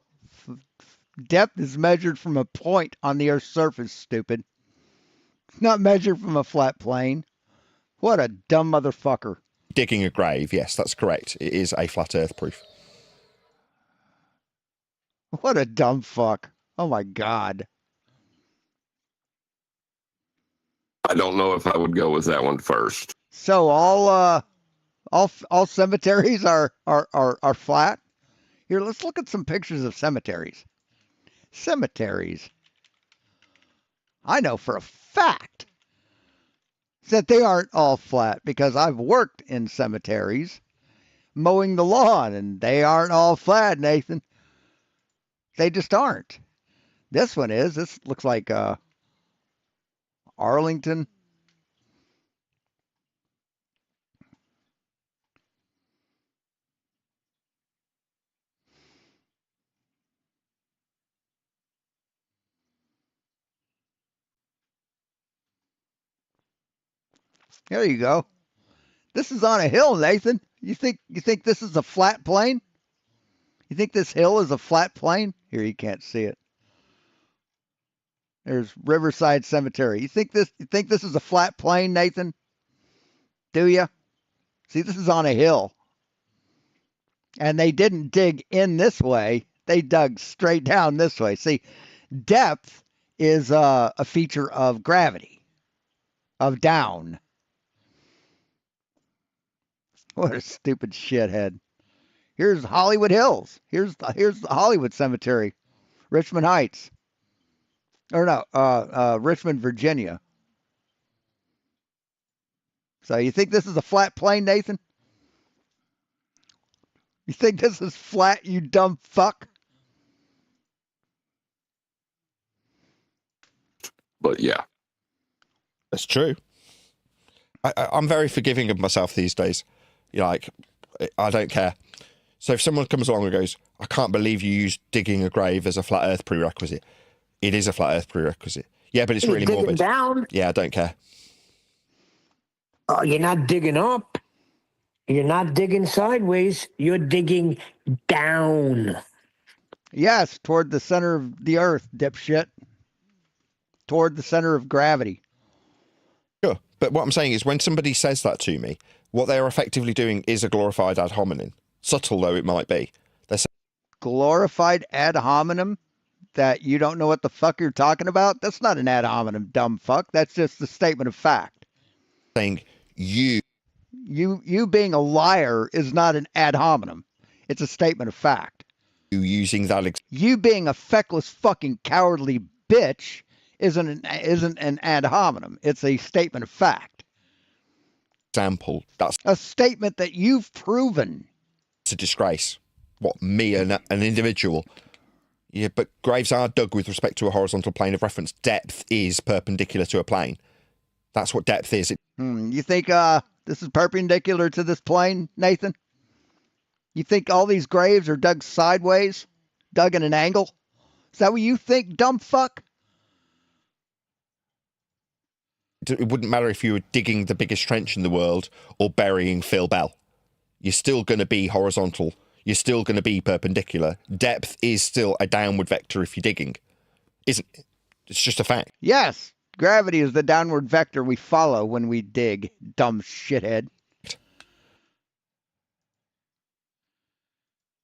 Depth is measured from a point on the Earth's surface, stupid. It's not measured from a flat plane. What a dumb motherfucker. Digging a grave, yes, that's correct. It is a flat earth proof. What a dumb fuck. Oh my God. I don't know if I would go with that one first. So all cemeteries are flat? Here, let's look at some pictures of cemeteries. Cemeteries. I know for a fact that they aren't all flat because I've worked in cemeteries mowing the lawn, and they aren't all flat, Nathan. They just aren't. This one is. This looks like Arlington. There you go. This is on a hill, Nathan. You think this is a flat plane? You think this hill is a flat plane? Here, you can't see it. There's Riverside Cemetery. You think this is a flat plane, Nathan? Do you? See, this is on a hill. And they didn't dig in this way. They dug straight down this way. See, depth is a feature of gravity, of down. What a stupid shithead. Here's Hollywood Hills. Here's the Hollywood Cemetery, Richmond Heights. Or no, Richmond, Virginia. So you think this is a flat plane, Nathan? You think this is flat, you dumb fuck? But yeah. That's true. I'm very forgiving of myself these days. You know, like, I don't care. So if someone comes along and goes, I can't believe you used digging a grave as a flat earth prerequisite. It is a flat earth prerequisite. Yeah, but it's really morbid. Down. Yeah, I don't care. Oh, you're not digging up. You're not digging sideways. You're digging down. Yes, toward the center of the earth, dipshit. Toward the center of gravity. Sure. But what I'm saying is when somebody says that to me, what they're effectively doing is a glorified ad hominem, subtle though it might be. They're saying, glorified ad hominem that you don't know what the fuck you're talking about? That's not an ad hominem, dumb fuck. That's just a statement of fact. Saying you being a liar is not an ad hominem. It's a statement of fact. You using that you being a feckless fucking cowardly bitch isn't an ad hominem. It's a statement of fact. Example. That's a statement that you've proven. It's a disgrace. What, me, an individual? Yeah, but graves are dug with respect to a horizontal plane of reference. Depth is perpendicular to a plane. That's what depth is. You think This is perpendicular to this plane, Nathan? You think all these graves are dug sideways? Dug at an angle? Is that what you think, dumb fuck? It wouldn't matter if you were digging the biggest trench in the world or burying Phil Bell. You're still going to be horizontal. You're still going to be perpendicular. Depth is still a downward vector if you're digging. Isn't it? It's just a fact. Yes. Gravity is the downward vector we follow when we dig, dumb shithead.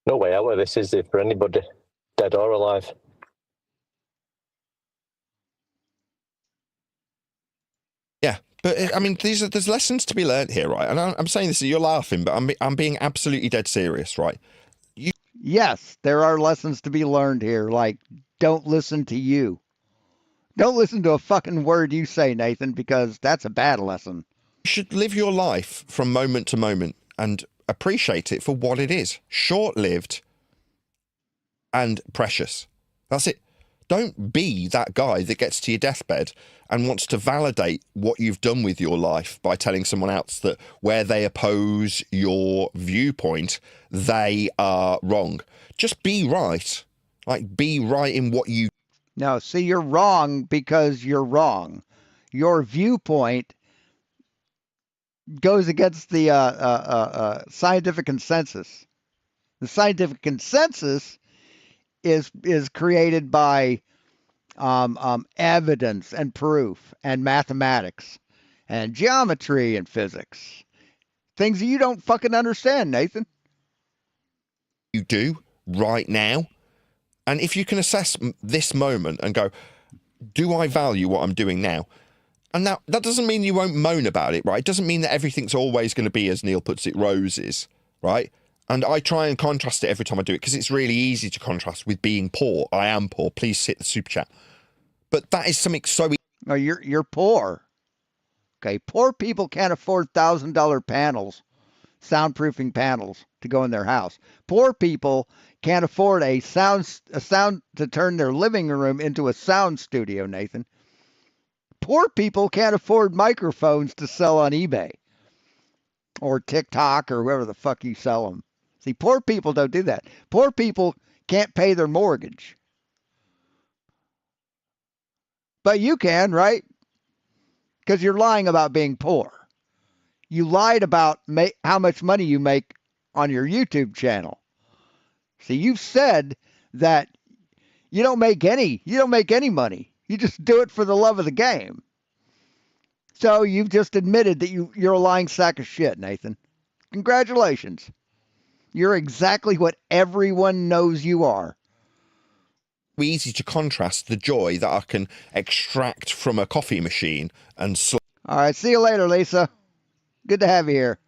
No way out of this, is there, for anybody, dead or alive? Yeah, but I mean, there's lessons to be learned here, right? And I'm saying this, you're laughing, but I'm being absolutely dead serious, right? Yes, there are lessons to be learned here, like don't listen to you. Don't listen to a fucking word you say, Nathan, because that's a bad lesson. You should live your life from moment to moment and appreciate it for what it is. Short-lived and precious. That's it. Don't be that guy that gets to your deathbed and wants to validate what you've done with your life by telling someone else that where they oppose your viewpoint, they are wrong. Just be right. Like, be right in what you... No, see, you're wrong because you're wrong. Your viewpoint goes against the scientific consensus. The scientific consensus is created by evidence and proof and mathematics and geometry and physics. Things that you don't fucking understand, Nathan. You do right now. And if you can assess this moment and go, do I value what I'm doing now? And now that doesn't mean you won't moan about it, right? It doesn't mean that everything's always going to be, as Neil puts it, roses, right? And I try and contrast it every time I do it because it's really easy to contrast with being poor. I am poor. Please hit the super chat. But that is something so... No, you're poor. Okay, poor people can't afford $1,000 panels, soundproofing panels to go in their house. Poor people can't afford a sound to turn their living room into a sound studio, Nathan. Poor people can't afford microphones to sell on eBay or TikTok or wherever the fuck you sell them. See, poor people don't do that. Poor people can't pay their mortgage. But you can, right? Because you're lying about being poor. You lied about how much money you make on your YouTube channel. See, you've said that you don't make any money. You just do it for the love of the game. So you've just admitted that you're a lying sack of shit, Nathan. Congratulations. You're exactly what everyone knows you are. Easy to contrast the joy that I can extract from a coffee machine and all right, see you later, Lisa. Good to have you here.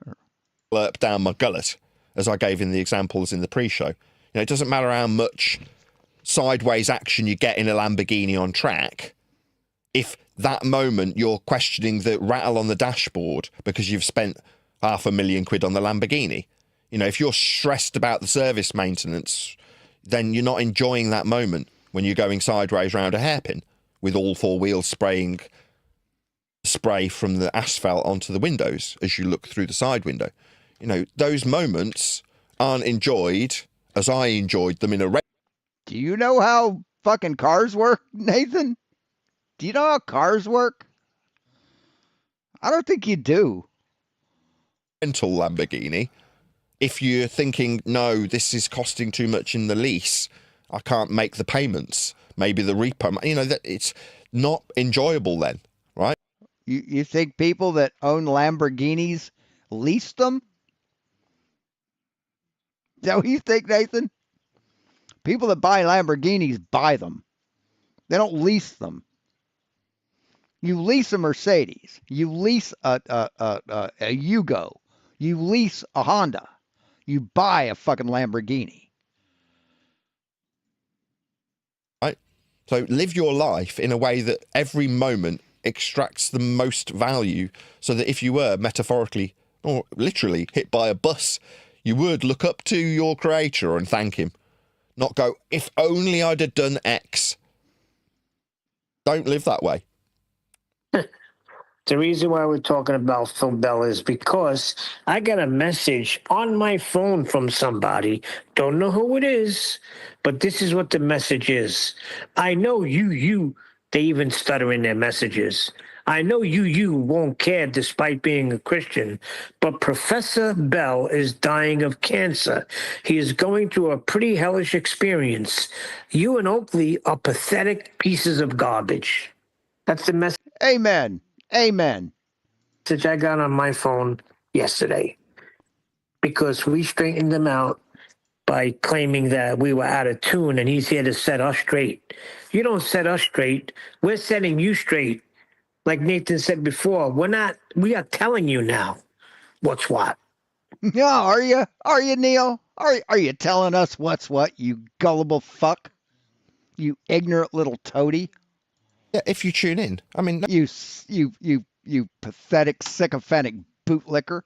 Slurp down my gullet, as I gave in the examples in the pre-show. You know, it doesn't matter how much sideways action you get in a Lamborghini on track, if that moment you're questioning the rattle on the dashboard because you've spent £500,000 on the Lamborghini. You know, if you're stressed about the service maintenance, then you're not enjoying that moment when you're going sideways round a hairpin with all four wheels spraying spray from the asphalt onto the windows as you look through the side window. You know, those moments aren't enjoyed as I enjoyed them in a... Do you know how fucking cars work, Nathan? Do you know how cars work? I don't think you do. Rental Lamborghini. If you're thinking, no, this is costing too much in the lease, I can't make the payments, maybe the repo, you know, that it's not enjoyable then, right? You think people that own Lamborghinis lease them? Is that what you think, Nathan? People that buy Lamborghinis buy them. They don't lease them. You lease a Mercedes. You lease a Yugo. You lease a Honda. You buy a fucking Lamborghini. Right? So live your life in a way that every moment extracts the most value, so that if you were metaphorically or literally hit by a bus, you would look up to your creator and thank him. Not go, if only I'd have done X. Don't live that way. The reason why we're talking about Phil Bell is because I got a message on my phone from somebody. Don't know who it is, but this is what the message is. I know you, they even stutter in their messages. I know you won't care despite being a Christian, but Professor Bell is dying of cancer. He is going through a pretty hellish experience. You and Oakley are pathetic pieces of garbage. That's the message. Amen. Amen. Message I got on my phone yesterday because we straightened him out by claiming that we were out of tune and he's here to set us straight. You don't set us straight. We're setting you straight. Like Nathan said before, we are telling you now what's what. Yeah, are you? Are you, Neil? Are you telling us what's what, you gullible fuck? You ignorant little toady? Yeah, if you tune in. I mean, You pathetic, sycophantic bootlicker.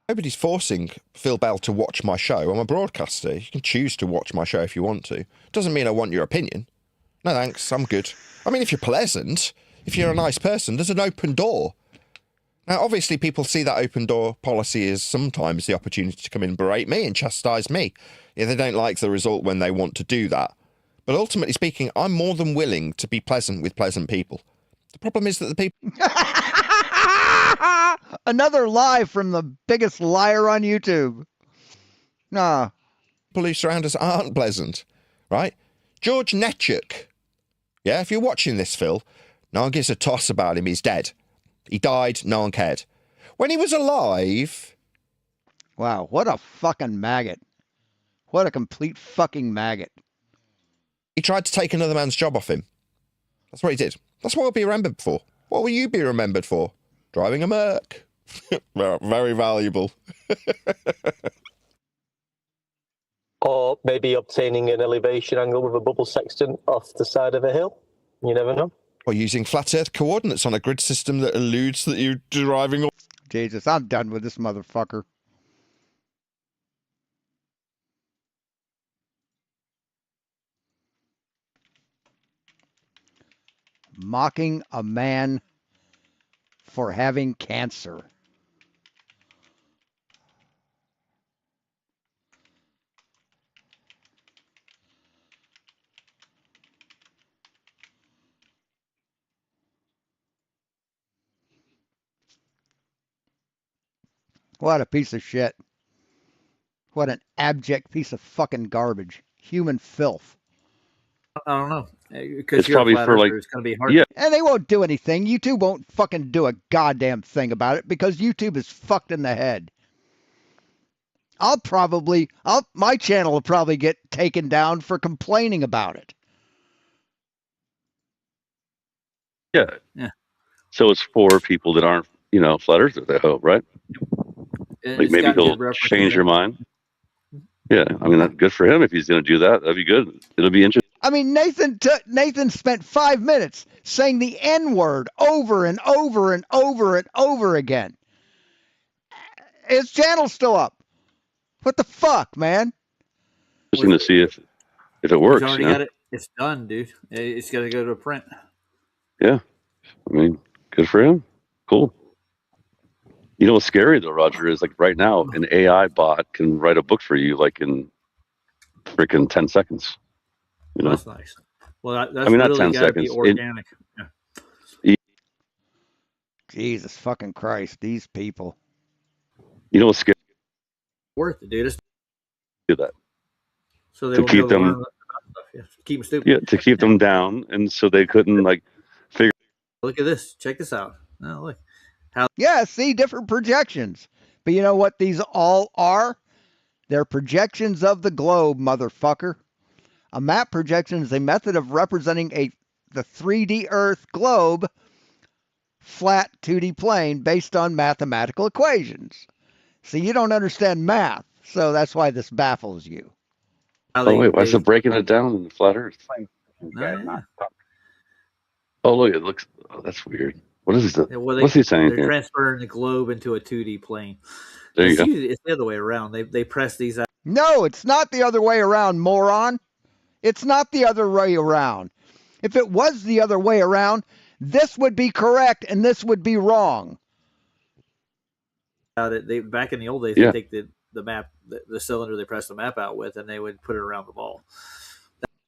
nobody's forcing Phil Bell to watch my show. I'm a broadcaster. You can choose to watch my show if you want to. Doesn't mean I want your opinion. No thanks, I'm good. I mean, if you're pleasant, if you're a nice person, there's an open door. Now, obviously, people see that open door policy as sometimes the opportunity to come in and berate me and chastise me. Yeah, they don't like the result when they want to do that. But ultimately speaking, I'm more than willing to be pleasant with pleasant people. The problem is that the people... Another lie from the biggest liar on YouTube. Nah. People who surround us aren't pleasant, right? George Netchuk. Yeah, if you're watching this, Phil, no one gives a toss about him. He's dead. He died. No one cared. When he was alive... Wow, what a fucking maggot. What a complete fucking maggot. He tried to take another man's job off him. That's what he did. That's what I'll be remembered for. What will you be remembered for? Driving a Merc. Very valuable. Or maybe obtaining an elevation angle with a bubble sextant off the side of a hill. You never know. Or using flat earth coordinates on a grid system that alludes that you're deriving... Jesus, I'm done with this motherfucker. Mocking a man for having cancer. What a piece of shit. What an abject piece of fucking garbage. Human filth. I don't know. Because It's you're probably a flat for, like, earther, it's going to be hard. yeah. And they won't do anything. YouTube won't fucking do a goddamn thing about it because YouTube is fucked in the head. My channel will probably get taken down for complaining about it. Yeah. So it's for people that aren't, flat earthers, I hope, right? Like It's maybe got he'll good change your mind. Yeah, I mean, that's good for him if he's going to do that. That'd be good. It'll be interesting. I mean, Nathan spent 5 minutes saying the N-word over and over and over and over again. His channel's still up. What the fuck, man? Interesting to see if it works. He's already got it. It's done, dude. It's got to go to print. Yeah, I mean, good for him. Cool. You know what's scary though, Roger, is like right now an AI bot can write a book for you like in freaking 10 seconds. That's nice. Well, that's I mean, not really 10 got to be seconds. organic. Jesus fucking Christ, these people. You know what's scary? Worth it, dude. Do that. So they To will keep them, learn about stuff. Yeah. Keep them stupid. yeah, to keep them down, and so they couldn't like figure. Look at this. Check this out. Oh, look. Yeah, see, different projections. But you know what these all are? They're projections of the globe, motherfucker. A map projection is a method of representing the 3D Earth globe flat 2D plane based on mathematical equations. See, you don't understand math, so that's why this baffles you. Oh wait, why is it breaking it down in the flat Earth? Oh look, it looks. Oh, that's weird. What is this? What's he saying They're here? transferring the globe into a 2D plane. There you go. It's the other way around. They press these out. No, it's not the other way around, moron. It's not the other way around. If it was the other way around, This would be correct and this would be wrong. They back in the old days, Yeah. they take the map, the cylinder they press the map out with, and they would put it around the ball.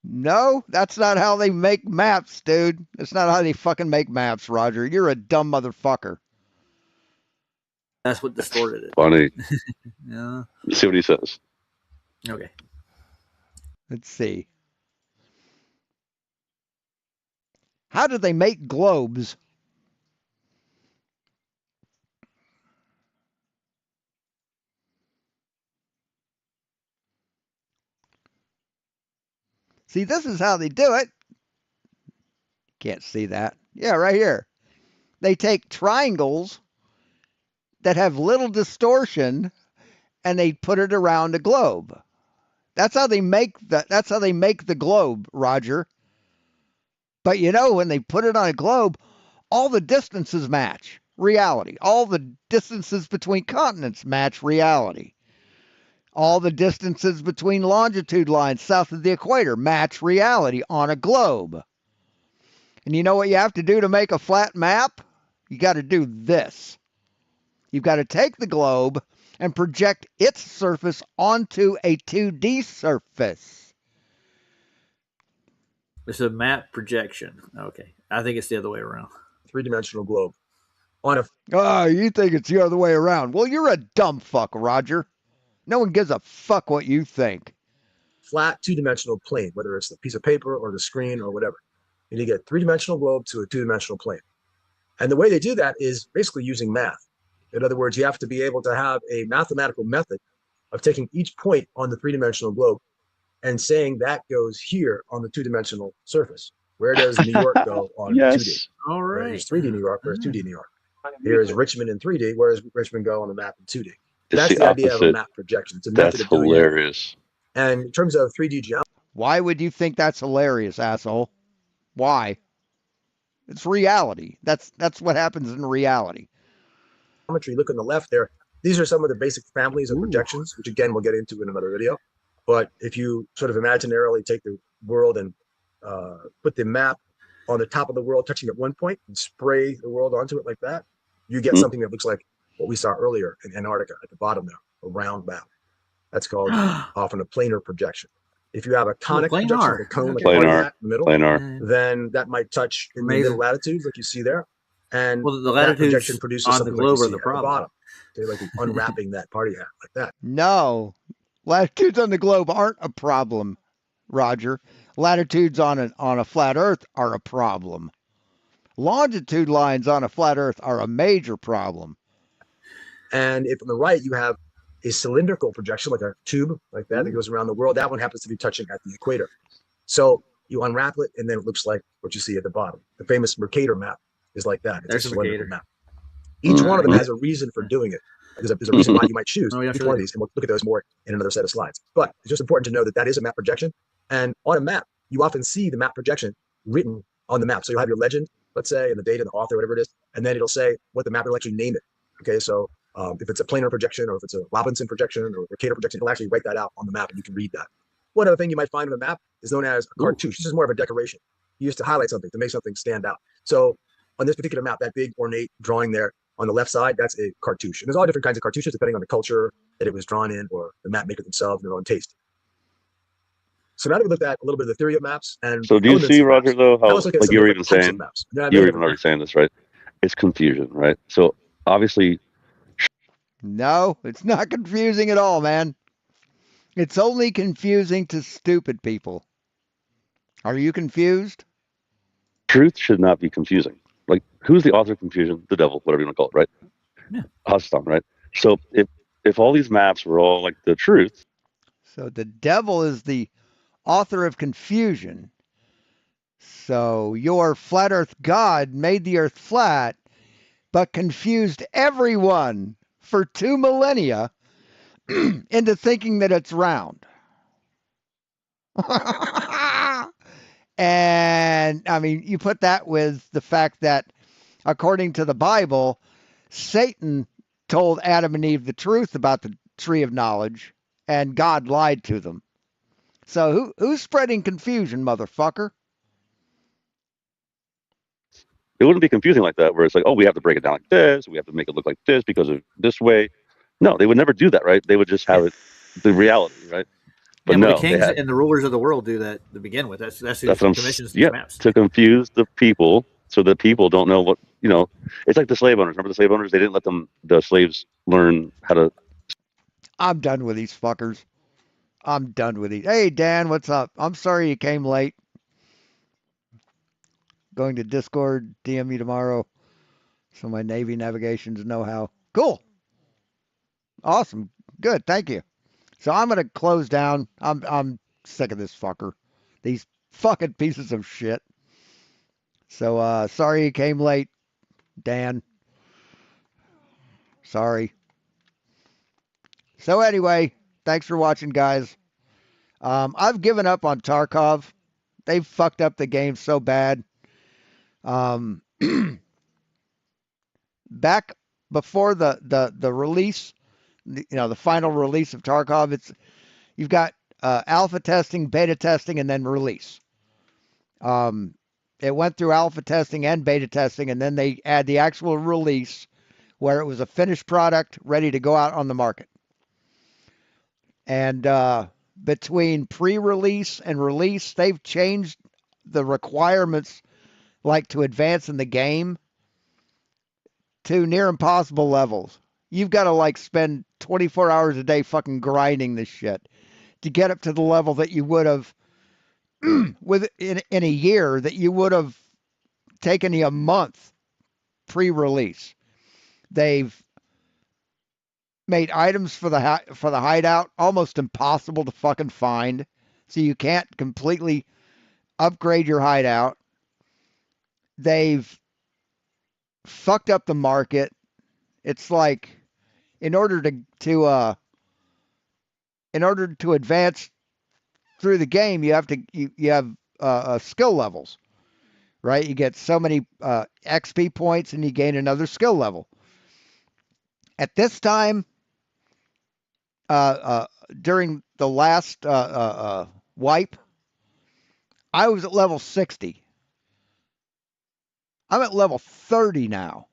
No, that's not how they make maps, dude. That's not how they fucking make maps, Roger. You're a dumb motherfucker. That's what distorted it. Funny. Yeah. Let's see what he says. Okay. Let's see. How do they make globes? See, this is how they do it. Can't see that. Yeah, right here. They take triangles that have little distortion and they put it around a globe. That's how they make the globe, Roger. But you know, when they put it on a globe, all the distances match reality. All the distances between continents match reality. All the distances between longitude lines south of the equator match reality on a globe. And you know what you have to do to make a flat map? You got to do this. You've got to take the globe and project its surface onto a 2D surface. It's a map projection. Okay. I think it's the other way around. Three-dimensional globe. On a Oh, you think it's the other way around. Well, you're a dumb fuck, Roger. No one gives a fuck what you think. flat two-dimensional plane, whether it's the piece of paper or the screen or whatever. And you get three-dimensional globe to a two-dimensional plane. And the way they do that is basically using math. In other words, you have to be able to have a mathematical method of taking each point on the three-dimensional globe and saying that goes here on the two-dimensional surface. Where does New York go on 2D? All right. Where's 3D New York? Where's 2D New York? Here is Richmond in 3D. Where does Richmond go on the map in 2D? That's the idea of a map projection. It's a method That's of doing hilarious. it. And in terms of 3D geometry, Why would you think that's hilarious, asshole? Why? It's reality. That's what happens in reality. look on the left there. These are some of the basic families of projections, which again we'll get into in another video. But if you sort of imaginarily take the world and put the map on the top of the world, touching at one point, and spray the world onto it like that, you get something that looks like what we saw earlier in Antarctica at the bottom there, a round map. That's called often a planar projection. If you have a conic projection, like a cone, like a party hat in the middle, then that might touch in the middle latitudes, like you see there. And well, the that latitudes projection produces on something the globe like you are see the at problem. bottom. They're like unwrapping that party hat like that. No. Latitudes on the globe aren't a problem, Roger. Latitudes on a flat Earth are a problem. Longitude lines on a flat Earth are a major problem. And if on the right you have a cylindrical projection, like a tube like that, that goes around the world, that one happens to be touching at the equator. So you unwrap it, and then it looks like what you see at the bottom. The famous Mercator map is like that. It's a cylindrical map. Each one of them has a reason for doing it. There's a reason why you might choose each one of these, and we'll look at those more in another set of slides. But it's just important to know that that is a map projection. And on a map, you often see the map projection written on the map. So you'll have your legend, let's say, and the date and the author, whatever it is, and then it'll say what the map will actually name it. Okay, so if it's a planar projection, or if it's a Robinson projection, or a Mercator projection, it'll actually write that out on the map, and you can read that. One other thing you might find on the map is known as a cartouche. This is more of a decoration. You used to highlight something to make something stand out. So on this particular map, that big ornate drawing there on the left side, that's a cartouche. And there's all different kinds of cartouches depending on the culture that it was drawn in, or the map maker themselves and their own taste. So now that we looked at a little bit of the theory of maps and so do you see, Roger, though, how like you were even saying, you were even already saying this, right? It's confusion, right? So obviously, no, it's not confusing at all, man. It's only confusing to stupid people. Are you confused? Truth should not be confusing. Like, who's the author of confusion? The devil, whatever you want to call it, right? Yeah. Hassan, right? So if all these maps were all like the truth. So the devil is the author of confusion. So your flat earth God made the earth flat, but confused everyone for 2 millennia into thinking that it's round. And I mean, you put that with the fact that according to the Bible, Satan told Adam and Eve the truth about the tree of knowledge, and God lied to them. So who's spreading confusion, motherfucker? It wouldn't be confusing like that, where it's like, oh, we have to break it down like this, we have to make it look like this because of this way. No, they would never do that, right? They would just have it the reality, right? But yeah, well, the no, they kings had and the rulers of the world do that to begin with. That's who that's what I'm commissions these yeah, maps. to confuse the people so that people don't know what it's like the slave owners. Remember the slave owners? They didn't let the slaves learn how to. I'm done with these fuckers. I'm done with these. Hey, Dan, what's up? I'm sorry you came late. Going to Discord, DM me tomorrow. So my Navy navigations know how. Cool. Awesome. Good. Thank you. So I'm gonna close down. I'm sick of this fucker. These fucking pieces of shit. So sorry you came late, Dan. Sorry. So anyway, thanks for watching, guys. I've given up on Tarkov. They've fucked up the game so bad. Back before the release, the final release of Tarkov, you've got alpha testing, beta testing, and then release. It went through alpha testing and beta testing, and then they add the actual release where it was a finished product ready to go out on the market. And between pre-release and release, they've changed the requirements, like to advance in the game, to near impossible levels. You've got to like spend 24 hours a day fucking grinding this shit to get up to the level that you would have in a year, that you would have taken you a month pre-release. They've made items for the hideout almost impossible to fucking find, so you can't completely upgrade your hideout. They've fucked up the market. It's like in order to advance through the game, you have skill levels, right? You get so many XP points, and you gain another skill level. At this time, during the last wipe, I was at level 60. I'm at level 30 now.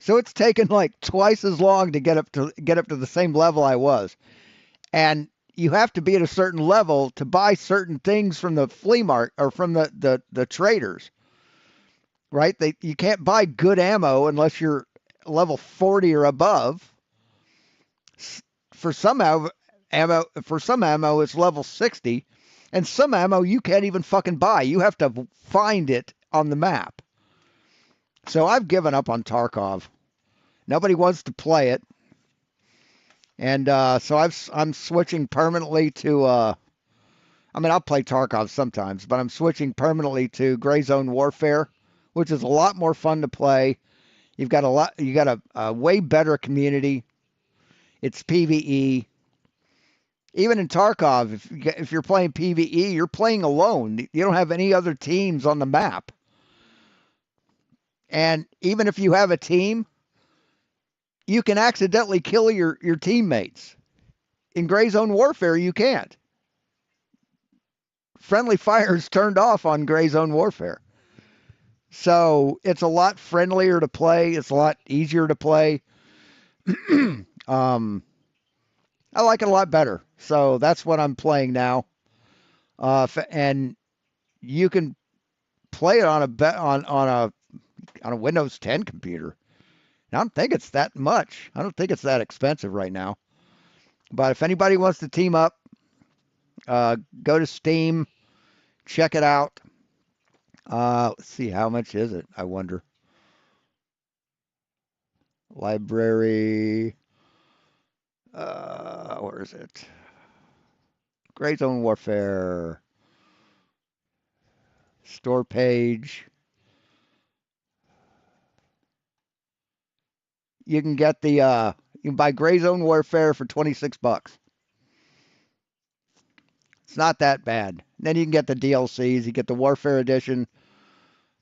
So it's taken like twice as long to get up to the same level I was. And you have to be at a certain level to buy certain things from the flea market or from the traders. Right? You can't buy good ammo unless you're level 40 or above. For some ammo it's level 60, and some ammo you can't even fucking buy. You have to find it on the map. So I've given up on Tarkov. Nobody wants to play it. And so I'm switching permanently to I'll play Tarkov sometimes, but I'm switching permanently to Gray Zone Warfare, which is a lot more fun to play. You got a way better community. It's PvE. Even in Tarkov, if you're playing PvE, you're playing alone. You don't have any other teams on the map. And even if you have a team, you can accidentally kill your teammates. In Gray Zone Warfare, you can't. Friendly fire is turned off on Gray Zone Warfare. So it's a lot friendlier to play. It's a lot easier to play. I like it a lot better. So that's what I'm playing now. And you can play it on a Windows 10 computer. I don't think it's that much. I don't think it's that expensive right now. But if anybody wants to team up, go to Steam, check it out. Let's see, how much is it? I wonder. Library. Where is it? Gray Zone Warfare. Store page. You can get you can buy Gray Zone Warfare for $26. It's not that bad. Then you can get the DLCs. You get the Warfare Edition,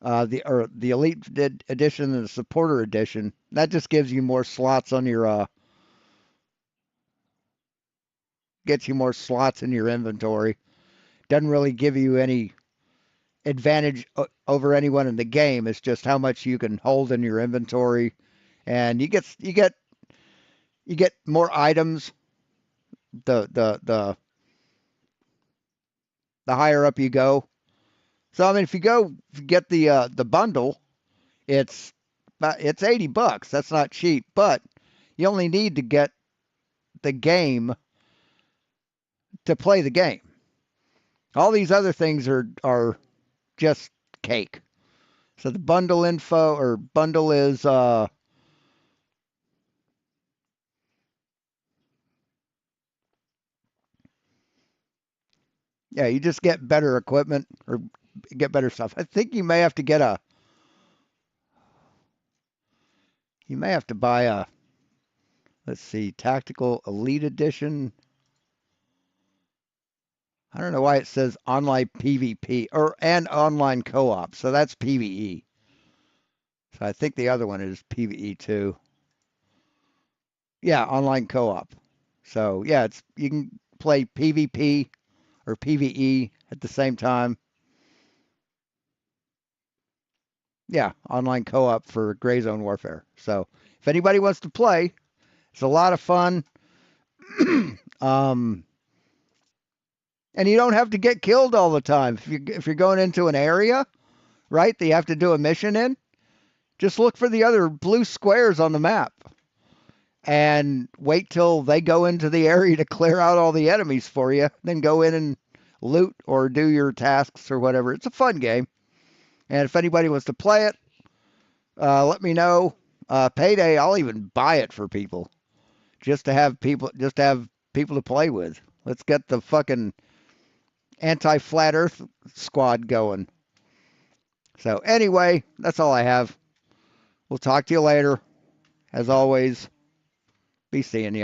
the Elite Edition, and the Supporter Edition. That just gives you more slots on your gets you more slots in your inventory. Doesn't really give you any advantage over anyone in the game. It's just how much you can hold in your inventory, and you get more items the higher up you go. So I mean, if you get the bundle, it's $80. That's not cheap, but you only need to get the game to play the game. All these other things are just cake. So the bundle info or bundle is yeah, you just get better equipment or get better stuff. I think you may have to buy a, let's see, Tactical Elite Edition. I don't know why it says online PvP and online co-op. So that's PvE. So I think the other one is PvE too. Yeah, online co-op. So yeah, you can play PvP or PvE at the same time. Yeah, online co-op for Gray Zone Warfare. So if anybody wants to play, it's a lot of fun. And you don't have to get killed all the time. If you're going into an area, right, that you have to do a mission in, just look for the other blue squares on the map and wait till they go into the area to clear out all the enemies for you. Then go in and loot or do your tasks or whatever. It's a fun game. And if anybody wants to play it, let me know. Payday, I'll even buy it for people just to have people to play with. Let's get the fucking anti-flat Earth squad going. So anyway, that's all I have. We'll talk to you later. As always, be seeing you.